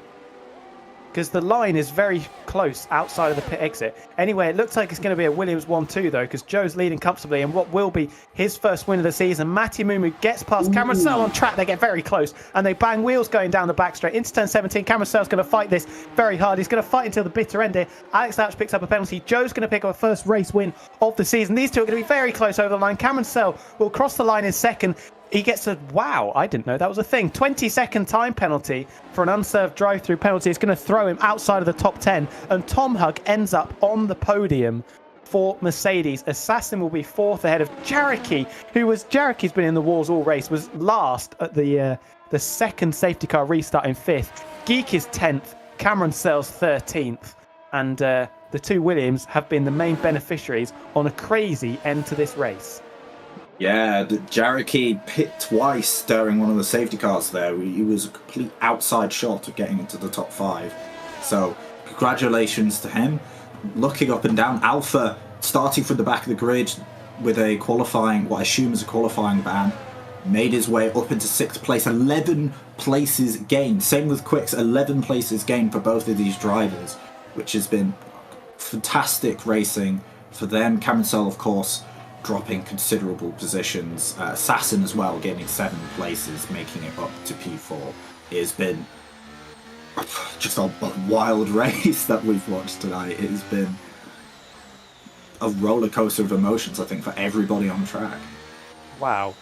because the line is very close outside of the pit exit. Anyway, it looks like it's going to be a Williams 1-2, though, because Joe's leading comfortably in what will be his first win of the season. Matty Moo gets past Cameron Sell on track. They get very close, and they bang wheels going down the back straight into turn 17. Cameron Sell's going to fight this very hard. He's going to fight until the bitter end here. Alex Louch picks up a penalty. Joe's going to pick up a first race win of the season. These two are going to be very close over the line. Cameron Sell will cross the line in second. He gets a, wow, I didn't know that was a thing, 20-second time penalty for an unserved drive-through penalty. It's going to throw him outside of the top 10, and Tom Hug ends up on the podium for Mercedes. Assassin will be 4th ahead of Jareki, Jareki's been in the wars all race, was last at the second safety car restart in 5th. Geek is 10th, Cameron Sell's 13th, and the two Williams have been the main beneficiaries on a crazy end to this race. Yeah, Jareki pit twice during one of the safety cars there. He was a complete outside shot of getting into the top 5. So, congratulations to him. Looking up and down, Alpha starting from the back of the grid with a qualifying, what I assume is a qualifying ban, made his way up into 6th place, 11 places gained. Same with Quicks, 11 places gained for both of these drivers, which has been fantastic racing for them. Cameron Sell, of course, dropping considerable positions. Assassin as well, gaining 7 places, making it up to P4. It has been just a wild race that we've watched tonight. It has been a roller coaster of emotions, I think, for everybody on track. Wow.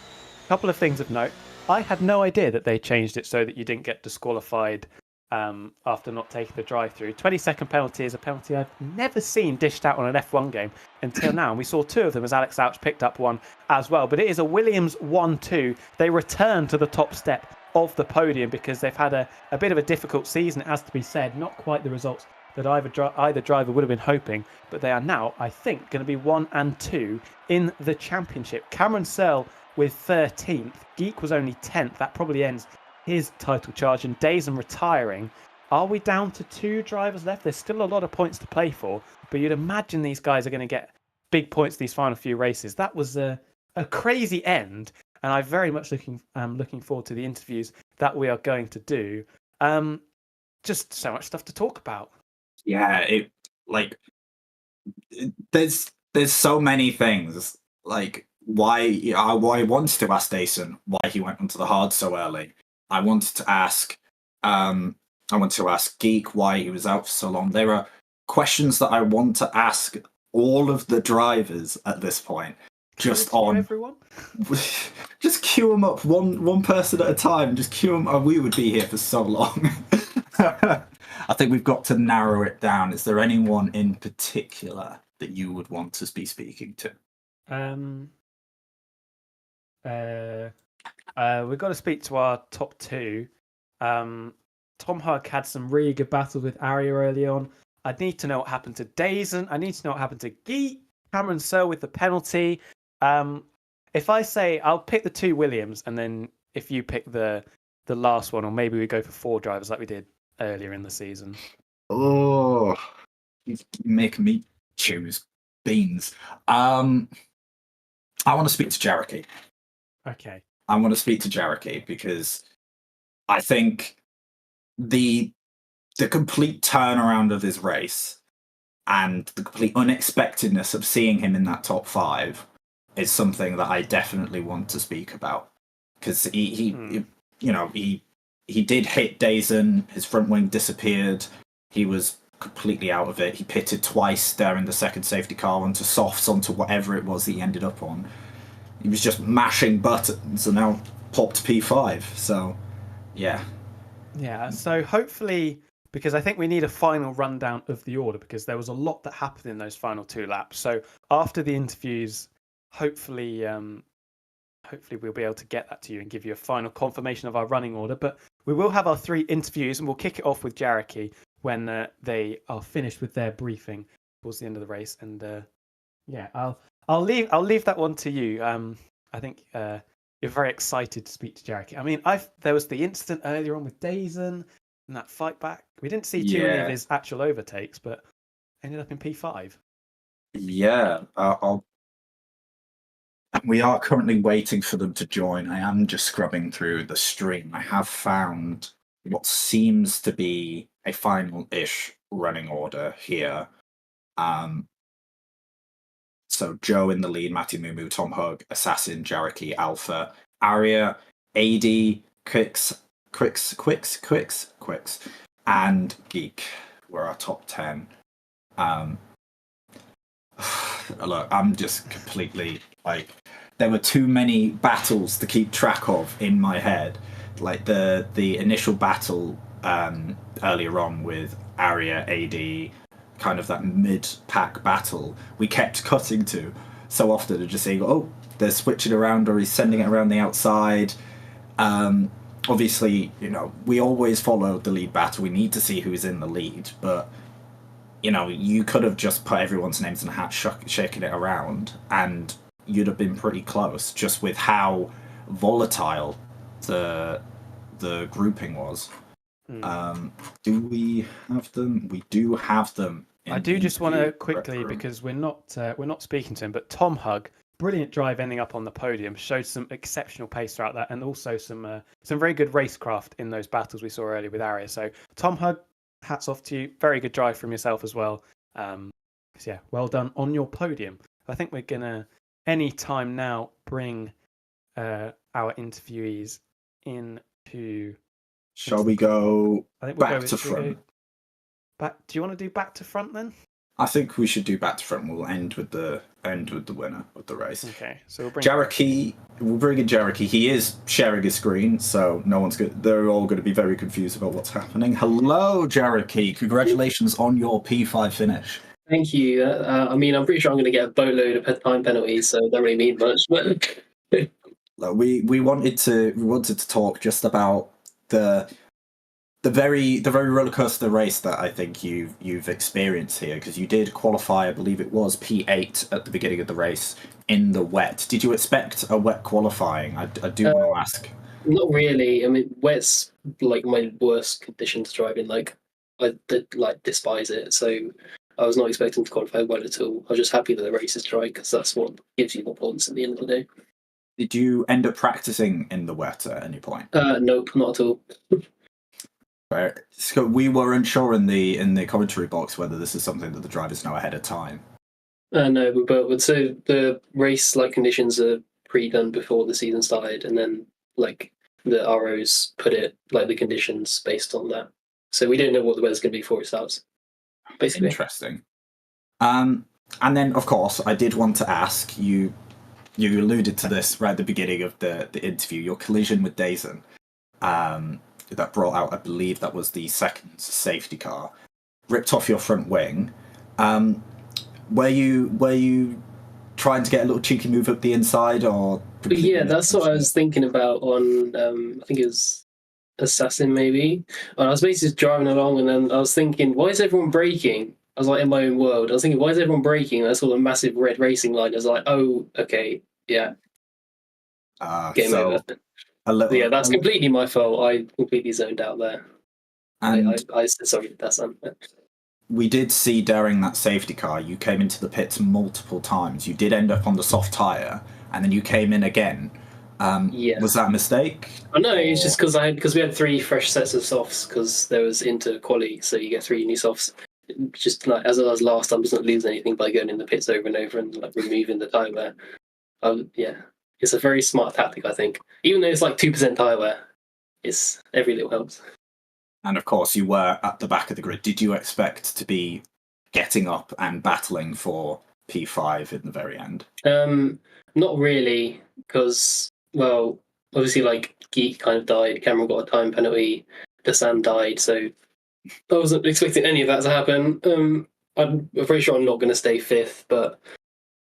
A couple of things of note. I had no idea that they changed it so that you didn't get disqualified after not taking the drive-through. 20-second penalty is a penalty I've never seen dished out on an F1 game until now. And we saw 2 of them as Alex Louch picked up one as well. But it is a Williams 1-2. They return to the top step of the podium because they've had a bit of a difficult season, it has to be said. Not quite the results that either driver would have been hoping. But they are now, I think, going to be 1 and 2 in the championship. Cameron Sell with 13th. Geek was only 10th. That probably ends his title charge, and Dazen retiring. Are we down to 2 drivers left? There's still a lot of points to play for, but you'd imagine these guys are going to get big points these final few races. That was a crazy end, and I'm very much looking forward to the interviews that we are going to do. Just so much stuff to talk about. Yeah, there's so many things. Like why I wanted to ask Dason why he went onto the hard so early. I wanted to ask Geek why he was out for so long. There are questions that I want to ask all of the drivers at this point. just Cue on. everyone. Just queue them up one person at a time. Just queue them. Oh, we would be here for so long. I think we've got to narrow it down. Is there anyone in particular that you would want to be speaking to? We've got to speak to our top two. Tom Hug had some really good battles with Arya early on. I need to know what happened to Dazen. I need to know what happened to Geet. Cameron Searle with the penalty. If I say I'll pick the two Williams, and then if you pick the last one, or maybe we go for four drivers like we did earlier in the season. Oh, you make me choose beans. I want to speak to Jericho. Okay. I want to speak to Jericho because I think the complete turnaround of his race and the complete unexpectedness of seeing him in that top 5 is something that I definitely want to speak about, because he did hit Dazen, his front wing disappeared, he was completely out of it. He pitted twice there in the second safety car onto softs, onto whatever it was that he ended up on. He was just mashing buttons and now popped P5. So, yeah. Yeah, so hopefully, because I think we need a final rundown of the order, because there was a lot that happened in those final 2 laps. So after the interviews, hopefully we'll be able to get that to you and give you a final confirmation of our running order. But we will have our 3 interviews, and we'll kick it off with Jareki when they are finished with their briefing towards the end of the race. And yeah, I'll leave that one to you. I think you're very excited to speak to Jareki. I mean, there was the incident earlier on with Dazen and that fight back. We didn't see too many of his actual overtakes, but ended up in P5. Yeah, we are currently waiting for them to join. I am just scrubbing through the stream. I have found what seems to be a final-ish running order here. So Joe in the lead, Matty Mumu, Tom Hug, Assassin, Jareki, Alpha, Arya, AD, Quicks, and Geek were our top 10. Look, I'm just completely there were too many battles to keep track of in my head. Like the initial battle earlier on with Arya, AD, kind of that mid-pack battle, we kept cutting to so often and just saying, oh, they're switching around, or he's sending it around the outside. Obviously, we always follow the lead battle. We need to see who's in the lead, but you could have just put everyone's names in a hat, shaking it around, and you'd have been pretty close, just with how volatile the grouping was. Do we have them? We do have them. I do just want to quickly, because we're not speaking to him, but Tom Hug, brilliant drive ending up on the podium, showed some exceptional pace throughout that, and also some very good racecraft in those battles we saw earlier with Arya. So Tom Hug, hats off to you. Very good drive from yourself as well. So yeah, well done on your podium. I think we're gonna any time now bring our interviewees into. Shall we go back to front? Do you want to do back to front then? I think we should do back to front. We'll end with the winner of the race. Okay, so we'll bring Jareki. We'll bring in Jareki. He is sharing his screen, so no one's good. They're all going to be very confused about what's happening. Hello, Jareki. Congratulations on your P5 finish. Thank you. I mean, I'm pretty sure I'm going to get a boatload of time penalties, so it don't really mean much. But we wanted to talk just about the very rollercoaster race that I think you've experienced here, because you did qualify, I believe it was P8 at the beginning of the race in the wet. Did you expect a wet qualifying? I do want to ask. Not really. I mean, wet's like my worst condition to drive in. Like, I despise it. So I was not expecting to qualify well at all. I was just happy that the race is dry, because that's what gives you the points at the end of the day. Did you end up practicing in the wet at any point? Nope, not at all. Right. So we were unsure in the commentary box whether this is something that the drivers know ahead of time. No, but so the race conditions are pre-done before the season started, and then the ROs put it the conditions based on that. So we don't know what the weather's going to be before it starts. Basically. Interesting. And then, of course, I did want to ask you. you alluded to this right at the beginning of the interview. Your collision with Dazen, that brought out, I believe that was the second safety car, ripped off your front wing. Were you trying to get a little cheeky move up the inside, or? Yeah, that's what I was thinking about on. I think it was Assassin, maybe. And I was basically just driving along, and then I was thinking, why is everyone braking? I was like in my own world. I was thinking, why is everyone braking? And I saw the massive red racing line. I was like, oh, okay, yeah, game over. Yeah, that's completely my fault. I completely zoned out there. And I sorry, that's unfair. We did see during that safety car, you came into the pits multiple times. You did end up on the soft tyre, and then you came in again. Yeah. Was that a mistake? Oh, no, it's just because we had 3 fresh sets of softs because there was inter quali, so you get 3 new softs. Just like as I was last, I'm just not losing anything by going in the pits over and over and like removing the tyre wear. Yeah, it's a very smart tactic, I think. Even though it's like 2% tyre wear, it's every little helps. And of course, you were at the back of the grid. Did you expect to be getting up and battling for P5 in the very end? Not really, because, well, obviously, like, Geek kind of died, Cameron got a time penalty, Desan died, so I wasn't expecting any of that to happen. I'm very sure I'm not going to stay 5th, but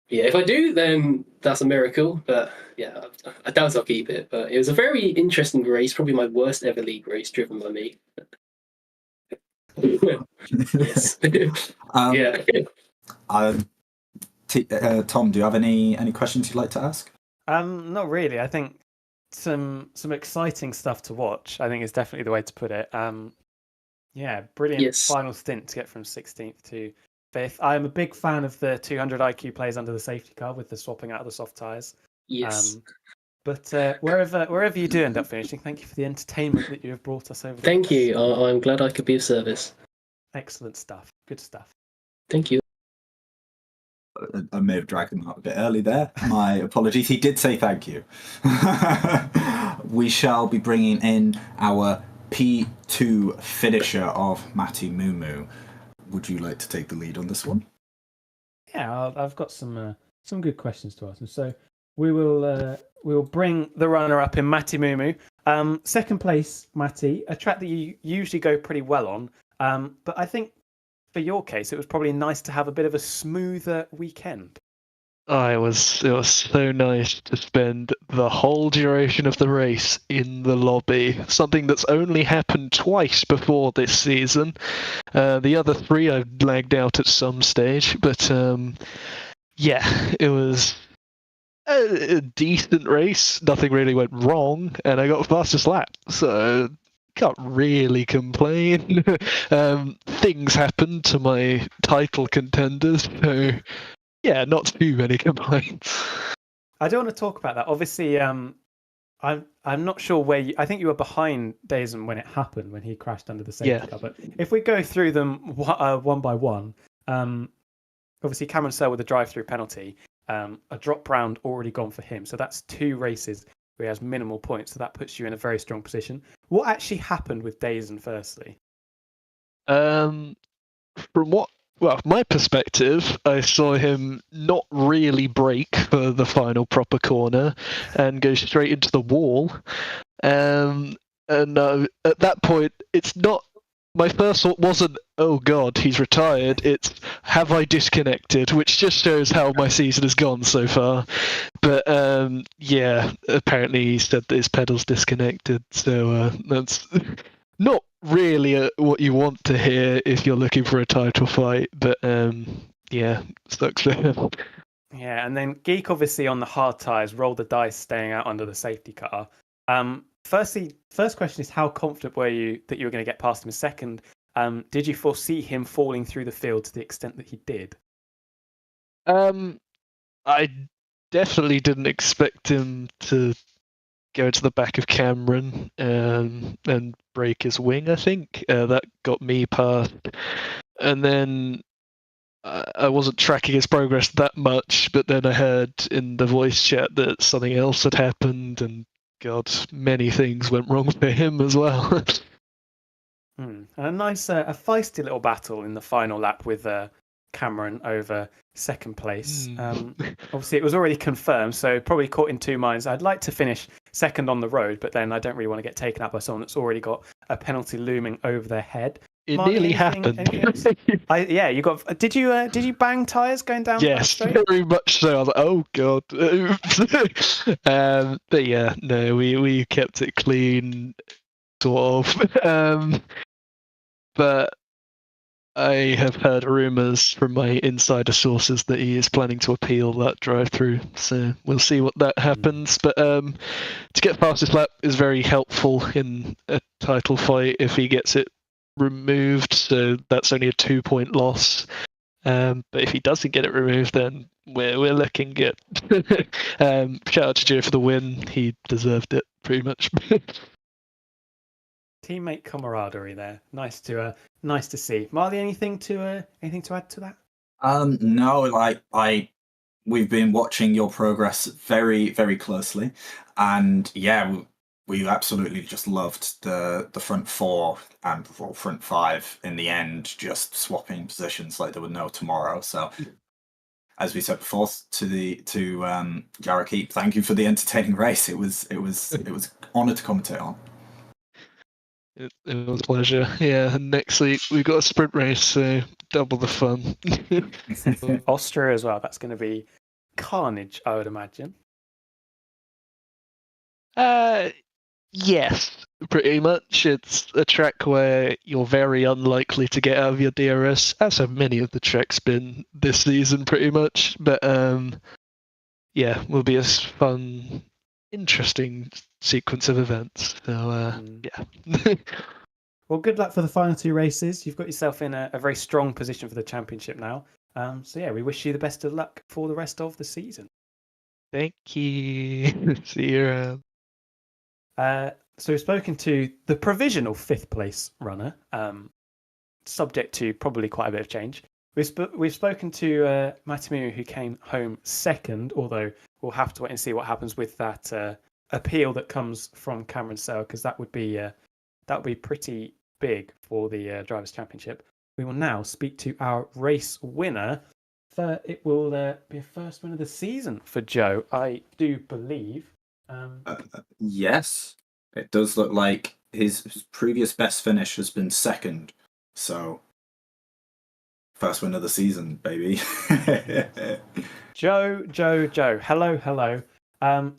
yeah, if I do, then that's a miracle. But yeah, I doubt I'll keep it. But it was a very interesting race, probably my worst ever league race driven by me. Yes. Yeah. Tom, do you have any questions you'd like to ask? Not really. I think some exciting stuff to watch, I think, is definitely the way to put it. Yeah, brilliant final stint to get from 16th to 5th. I'm a big fan of the 200 IQ plays under the safety car with the swapping out of the soft tyres. Yes. But wherever you do end up finishing, thank you for the entertainment that you have brought us over. Thank you. I'm glad I could be of service. Excellent stuff. Good stuff. Thank you. I may have dragged him out a bit early there. My apologies. He did say thank you. We shall be bringing in our P2 finisher of Matti Mumu. Would you like to take the lead on this one? Yeah, I've got some good questions to ask him. So we will bring the runner up in Matti Mumu. Second place, Matti, a track that you usually go pretty well on. But I think for your case, it was probably nice to have a bit of a smoother weekend. It was so nice to spend the whole duration of the race in the lobby. Something that's only happened twice before this season. The other 3 I've lagged out at some stage, but yeah, it was a decent race. Nothing really went wrong, and I got fastest lap, so can't really complain. Things happened to my title contenders, so yeah, not too many complaints. I don't want to talk about that. Obviously, I'm not sure where I think you were behind Dazen when it happened, when he crashed under the safety car. But if we go through them one by one, obviously Cameron Searle with a drive-through penalty, a drop round already gone for him. So that's 2 races where he has minimal points. So that puts you in a very strong position. What actually happened with Dazen, firstly? Well, my perspective, I saw him not really brake for the final proper corner and go straight into the wall. And at that point, it's not. My first thought wasn't, oh god, he's retired. It's, have I disconnected? Which just shows how my season has gone so far. But yeah, apparently he said that his pedal's disconnected. So that's not really what you want to hear if you're looking for a title fight, but yeah, sucks for him. Yeah, and then Geek obviously on the hard tyres rolled the dice staying out under the safety car. First question is, how confident were you that you were going to get past him? Second, did you foresee him falling through the field to the extent that he did? I definitely didn't expect him to go to the back of Cameron and break his wing, I think. That got me past. And then I wasn't tracking his progress that much, but then I heard in the voice chat that something else had happened, and God, many things went wrong for him as well. And a nice, a feisty little battle in the final lap with Cameron over second place. Obviously, it was already confirmed, so probably caught in two minds. I'd like to finish second on the road, but then I don't really want to get taken out by someone that's already got a penalty looming over their head. It Marty, nearly anything happened. else? Yeah, you got. Did you bang tyres going down? Yes, straight? very much so. I was like, oh god. But yeah, no, we kept it clean, sort of. But I have heard rumours from my insider sources that he is planning to appeal that drive-through. So we'll see what that happens. But to get fastest lap is very helpful in a title fight if he gets it removed. So that's only a 2-point loss. But if he doesn't get it removed, then we're looking good. Shout out to Joe for the win. He deserved it pretty much. Teammate camaraderie there. Nice to see. Marley, anything to add to that? No, we've been watching your progress very, very closely, and yeah, we absolutely just loved the front four and front five in the end, just swapping positions like there were no tomorrow. So, as we said before, to Jarakeep, thank you for the entertaining race. It was an honour to commentate on. It was a pleasure. Yeah, next week we've got a sprint race, so double the fun. Austria as well. That's going to be carnage, I would imagine. Yes, pretty much. It's a track where you're very unlikely to get out of your DRS, as have many of the tracks been this season, pretty much. But yeah, will be a fun, interesting sequence of events. So yeah. Well, good luck for the final two races. You've got yourself in a very strong position for the championship now. So yeah, we wish you the best of luck for the rest of the season. Thank you. See you around. So we've spoken to the provisional fifth place runner, subject to probably quite a bit of change. We've spoken to Matamu, who came home second, although we'll have to wait and see what happens with that appeal that comes from Cameron Sale, because that would be pretty big for the Drivers' Championship. We will now speak to our race winner. It will be a first win of the season for Joe, I do believe. Yes, it does look like his previous best finish has been second. So, first win of the season, baby. Joe. Hello.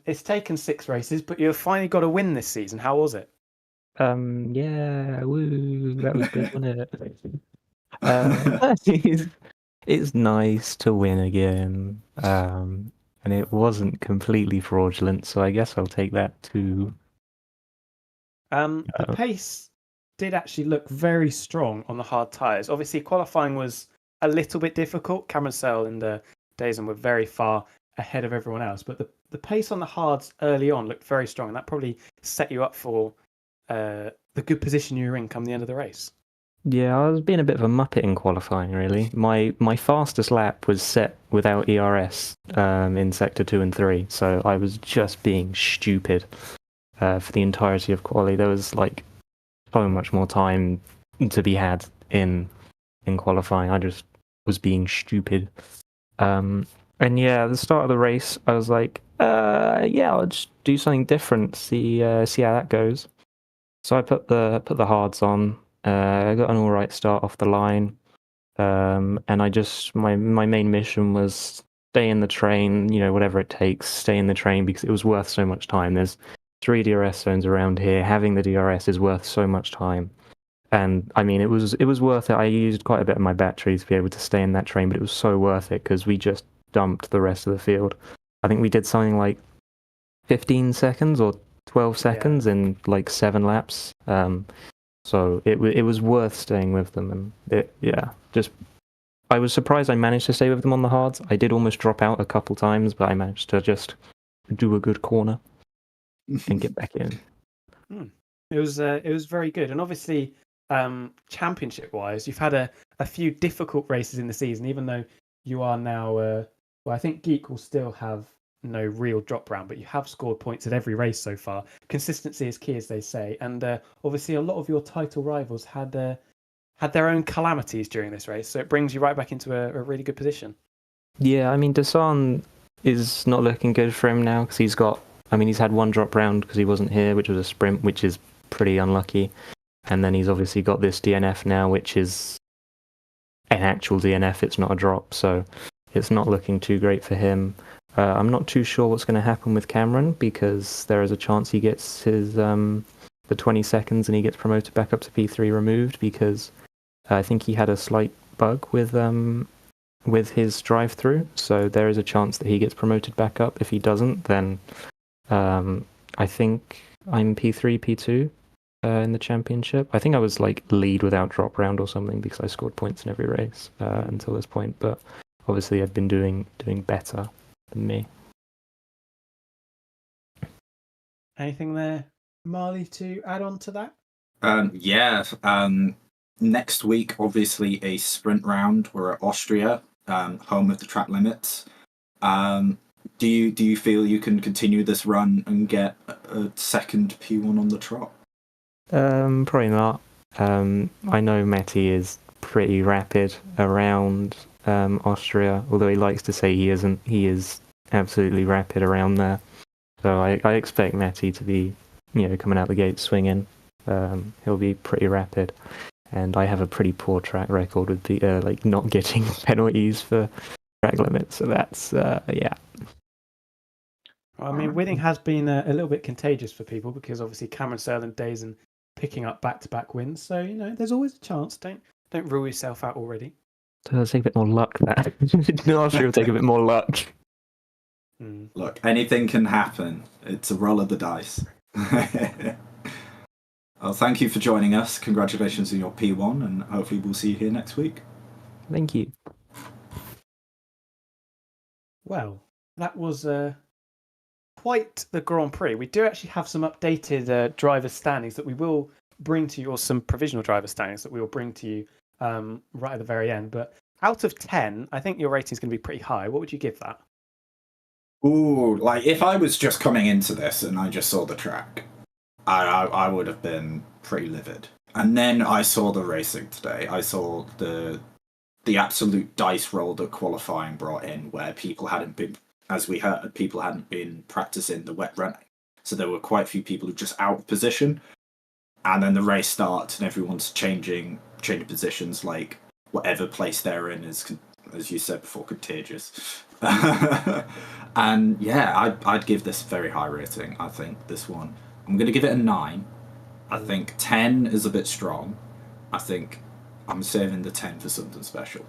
It's taken 6 races, but you've finally got a win this season. How was it? Yeah, woo, that was good, wasn't it? It's nice to win again. And it wasn't completely fraudulent, so I guess I'll take that too. The pace did actually look very strong on the hard tyres. Obviously, qualifying was a little bit difficult. Cameron Sale and Dazen were very far ahead of everyone else, but the pace on the hards early on looked very strong, and that probably set you up for the good position you were in come the end of the race. Yeah, I was being a bit of a muppet in qualifying, really. My fastest lap was set without ERS in sector 2 and 3, so I was just being stupid for the entirety of quali. There was like so much more time to be had in qualifying. I just was being stupid. And yeah, at the start of the race, I was like, yeah, I'll just do something different, see how that goes. So I put the hards on. I got an all right start off the line, and I just my main mission was stay in the train. You know, whatever it takes, stay in the train because it was worth so much time. There's 3 DRS zones around here. Having the DRS is worth so much time, and I mean it was worth it. I used quite a bit of my battery to be able to stay in that train, but it was so worth it because we just dumped the rest of the field. I think we did something like 15 seconds or 12 seconds in like 7 laps. So it was worth staying with them, and I was surprised I managed to stay with them on the hards. I did almost drop out a couple times, but I managed to just do a good corner and get back in. It was very good, and obviously, championship wise, you've had a few difficult races in the season, even though you are now. Well, I think Geek will still have no real drop round, but you have scored points at every race so far. Consistency is key, as they say, and obviously a lot of your title rivals had had their own calamities during this race, so it brings you right back into a really good position. Yeah, I mean, Desan is not looking good for him now because he's had one drop round because he wasn't here, which was a sprint, which is pretty unlucky. And then he's obviously got this DNF now, which is an actual DNF. It's not a drop, so it's not looking too great for him. I'm not too sure what's going to happen with Cameron because there is a chance he gets his the 20 seconds and he gets promoted back up to P3 removed because I think he had a slight bug with his drive-through. So there is a chance that he gets promoted back up. If he doesn't, then I think I'm P3, P2 in the championship. I think I was like lead without drop round or something because I scored points in every race until this point. But obviously I've been doing better than me. Anything there, Marley, to add on to that? Next week, obviously, a sprint round. We're at Austria, home of the track limits. Do you feel you can continue this run and get a second P1 on the trot? Probably not. I know Matty is pretty rapid around Austria, although he likes to say he isn't. He is absolutely rapid around there. So I expect Matty to be, coming out the gate swinging. He'll be pretty rapid. And I have a pretty poor track record with the not getting penalties for track limits. So that's yeah. I mean, winning has been a little bit contagious for people because obviously Cameron Searle and Dazen picking up back-to-back wins. So there's always a chance. Don't rule yourself out already. So it'll take a bit more luck. That Austria will take a bit more luck. Look, anything can happen. It's a roll of the dice. Well, thank you for joining us. Congratulations on your P1, and hopefully we'll see you here next week. Thank you. Well, that was quite the Grand Prix. We do actually have some updated driver standings that we will bring to you, or some provisional driver standings that we will bring to you right at the very end. But out of 10, I think your rating is going to be pretty high. What would you give that? Ooh, if I was just coming into this and I just saw the track, I would have been pretty livid. And then I saw the racing today. I saw the absolute dice roll that qualifying brought in, where people hadn't been, as we heard, people hadn't been practicing the wet running. So there were quite a few people who were just out of position. And then the race starts and everyone's changing positions, like whatever place they're in is, as you said before, contagious. And yeah, I'd give this a very high rating. I think this one, I'm going to give it a 9. I think 10 is a bit strong. I think I'm saving the 10 for something special.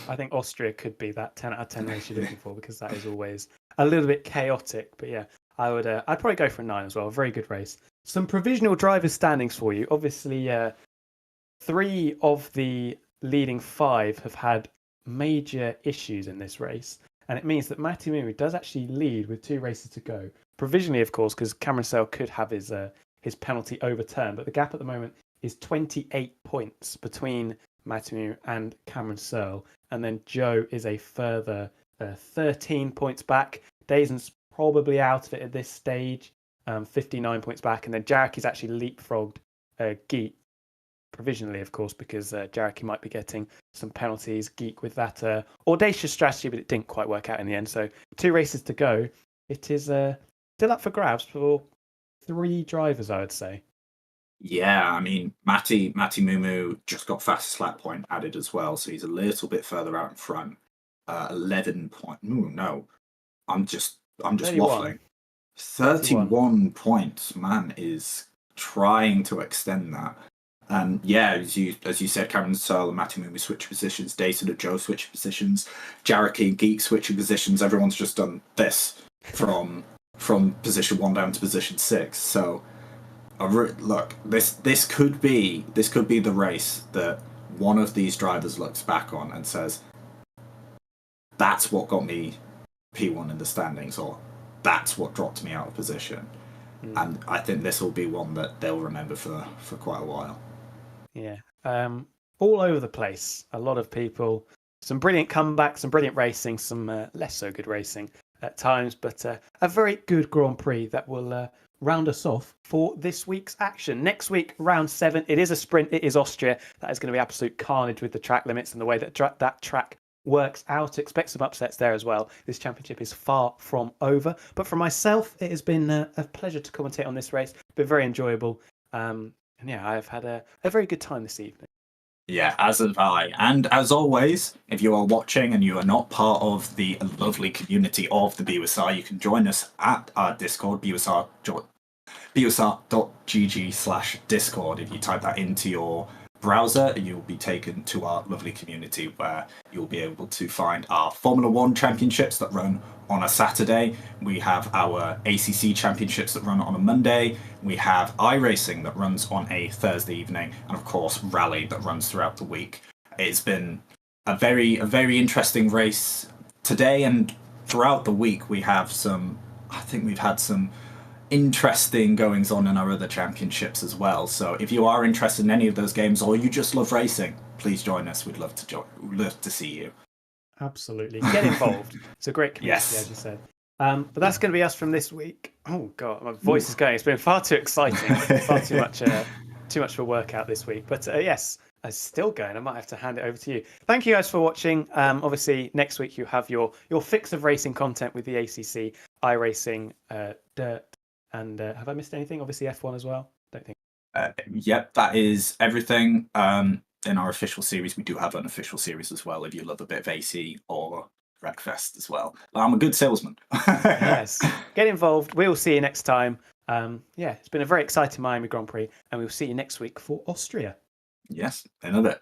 I think Austria could be that 10 out of 10 race you're looking for, because that is always a little bit chaotic. But yeah, I'd probably go for a 9 as well. A very good race. Some provisional drivers standings for you. Obviously, 3 of the leading 5 have had major issues in this race. And it means that Matti Mumu does actually lead with 2 races to go. Provisionally, of course, because Cameron Searle could have his penalty overturned. But the gap at the moment is 28 points between Matti Mumu and Cameron Searle. And then Joe is a further 13 points back. Dazen's probably out of it at this stage, 59 points back. And then Jarek is actually leapfrogged Geek provisionally, of course, because Jarek might be getting some penalties. Geek with that audacious strategy, but it didn't quite work out in the end. So 2 races to go. It is still up for grabs for 3 drivers, I would say. Yeah, I mean, Matti Mumu just got fastest lap point added as well, so he's a little bit further out in front. 11 point. Ooh, no, I'm just 31. waffling. 31 points. Man is trying to extend that. Yeah, as you said, Cameron Searle and Matti Mumu switch positions. Dayton and Joe switch positions. Jarek and Geek switching positions. Everyone's just done this from position 1 down to position 6. So. Look, this could be the race that one of these drivers looks back on and says, that's what got me P1 in the standings, or that's what dropped me out of position. And I think this will be one that they'll remember for quite a while. Yeah, all over the place. A lot of people, some brilliant comebacks, some brilliant racing, some less so good racing at times, but a very good Grand Prix that will round us off for this week's action. Next week, round 7, it is a sprint. It is Austria. That is going to be absolute carnage with the track limits and the way that that track works out. Expect some upsets there as well. This championship is far from over. But for myself, it has been a pleasure to commentate on this race. Been very enjoyable. And yeah, I've had a very good time this evening. Yeah, as have I. And as always, if you are watching and you are not part of the lovely community of the BUSR, you can join us at our Discord, busr.gg/Discord. If you type that into your browser, you'll be taken to our lovely community where you'll be able to find our Formula One championships that run on a Saturday. We have our ACC championships that run on a Monday. We have iRacing that runs on a Thursday evening, and of course Rally that runs throughout the week. It's been a very interesting race today, and throughout the week we've had some interesting goings on in our other championships as well. So if you are interested in any of those games, or you just love racing, please join us. We'd love to see you. Absolutely, get involved. It's a great community, Yes. as you said. But that's going to be us from this week. Oh god, my voice is going. It's been far too exciting, far too much of a workout this week. But yes, it's still going. I might have to hand it over to you. Thank you guys for watching. Obviously, next week you have your fix of racing content with the ACC, iRacing, Dirt, and have I missed anything? Obviously F1 as well. Don't think. Yep, that is everything. In our official series, we do have an official series as well. If you love a bit of AC or Wreckfest as well, I'm a good salesman. Yes, get involved. We'll see you next time. Yeah, it's been a very exciting Miami Grand Prix, and we'll see you next week for Austria. Yes, in a bit.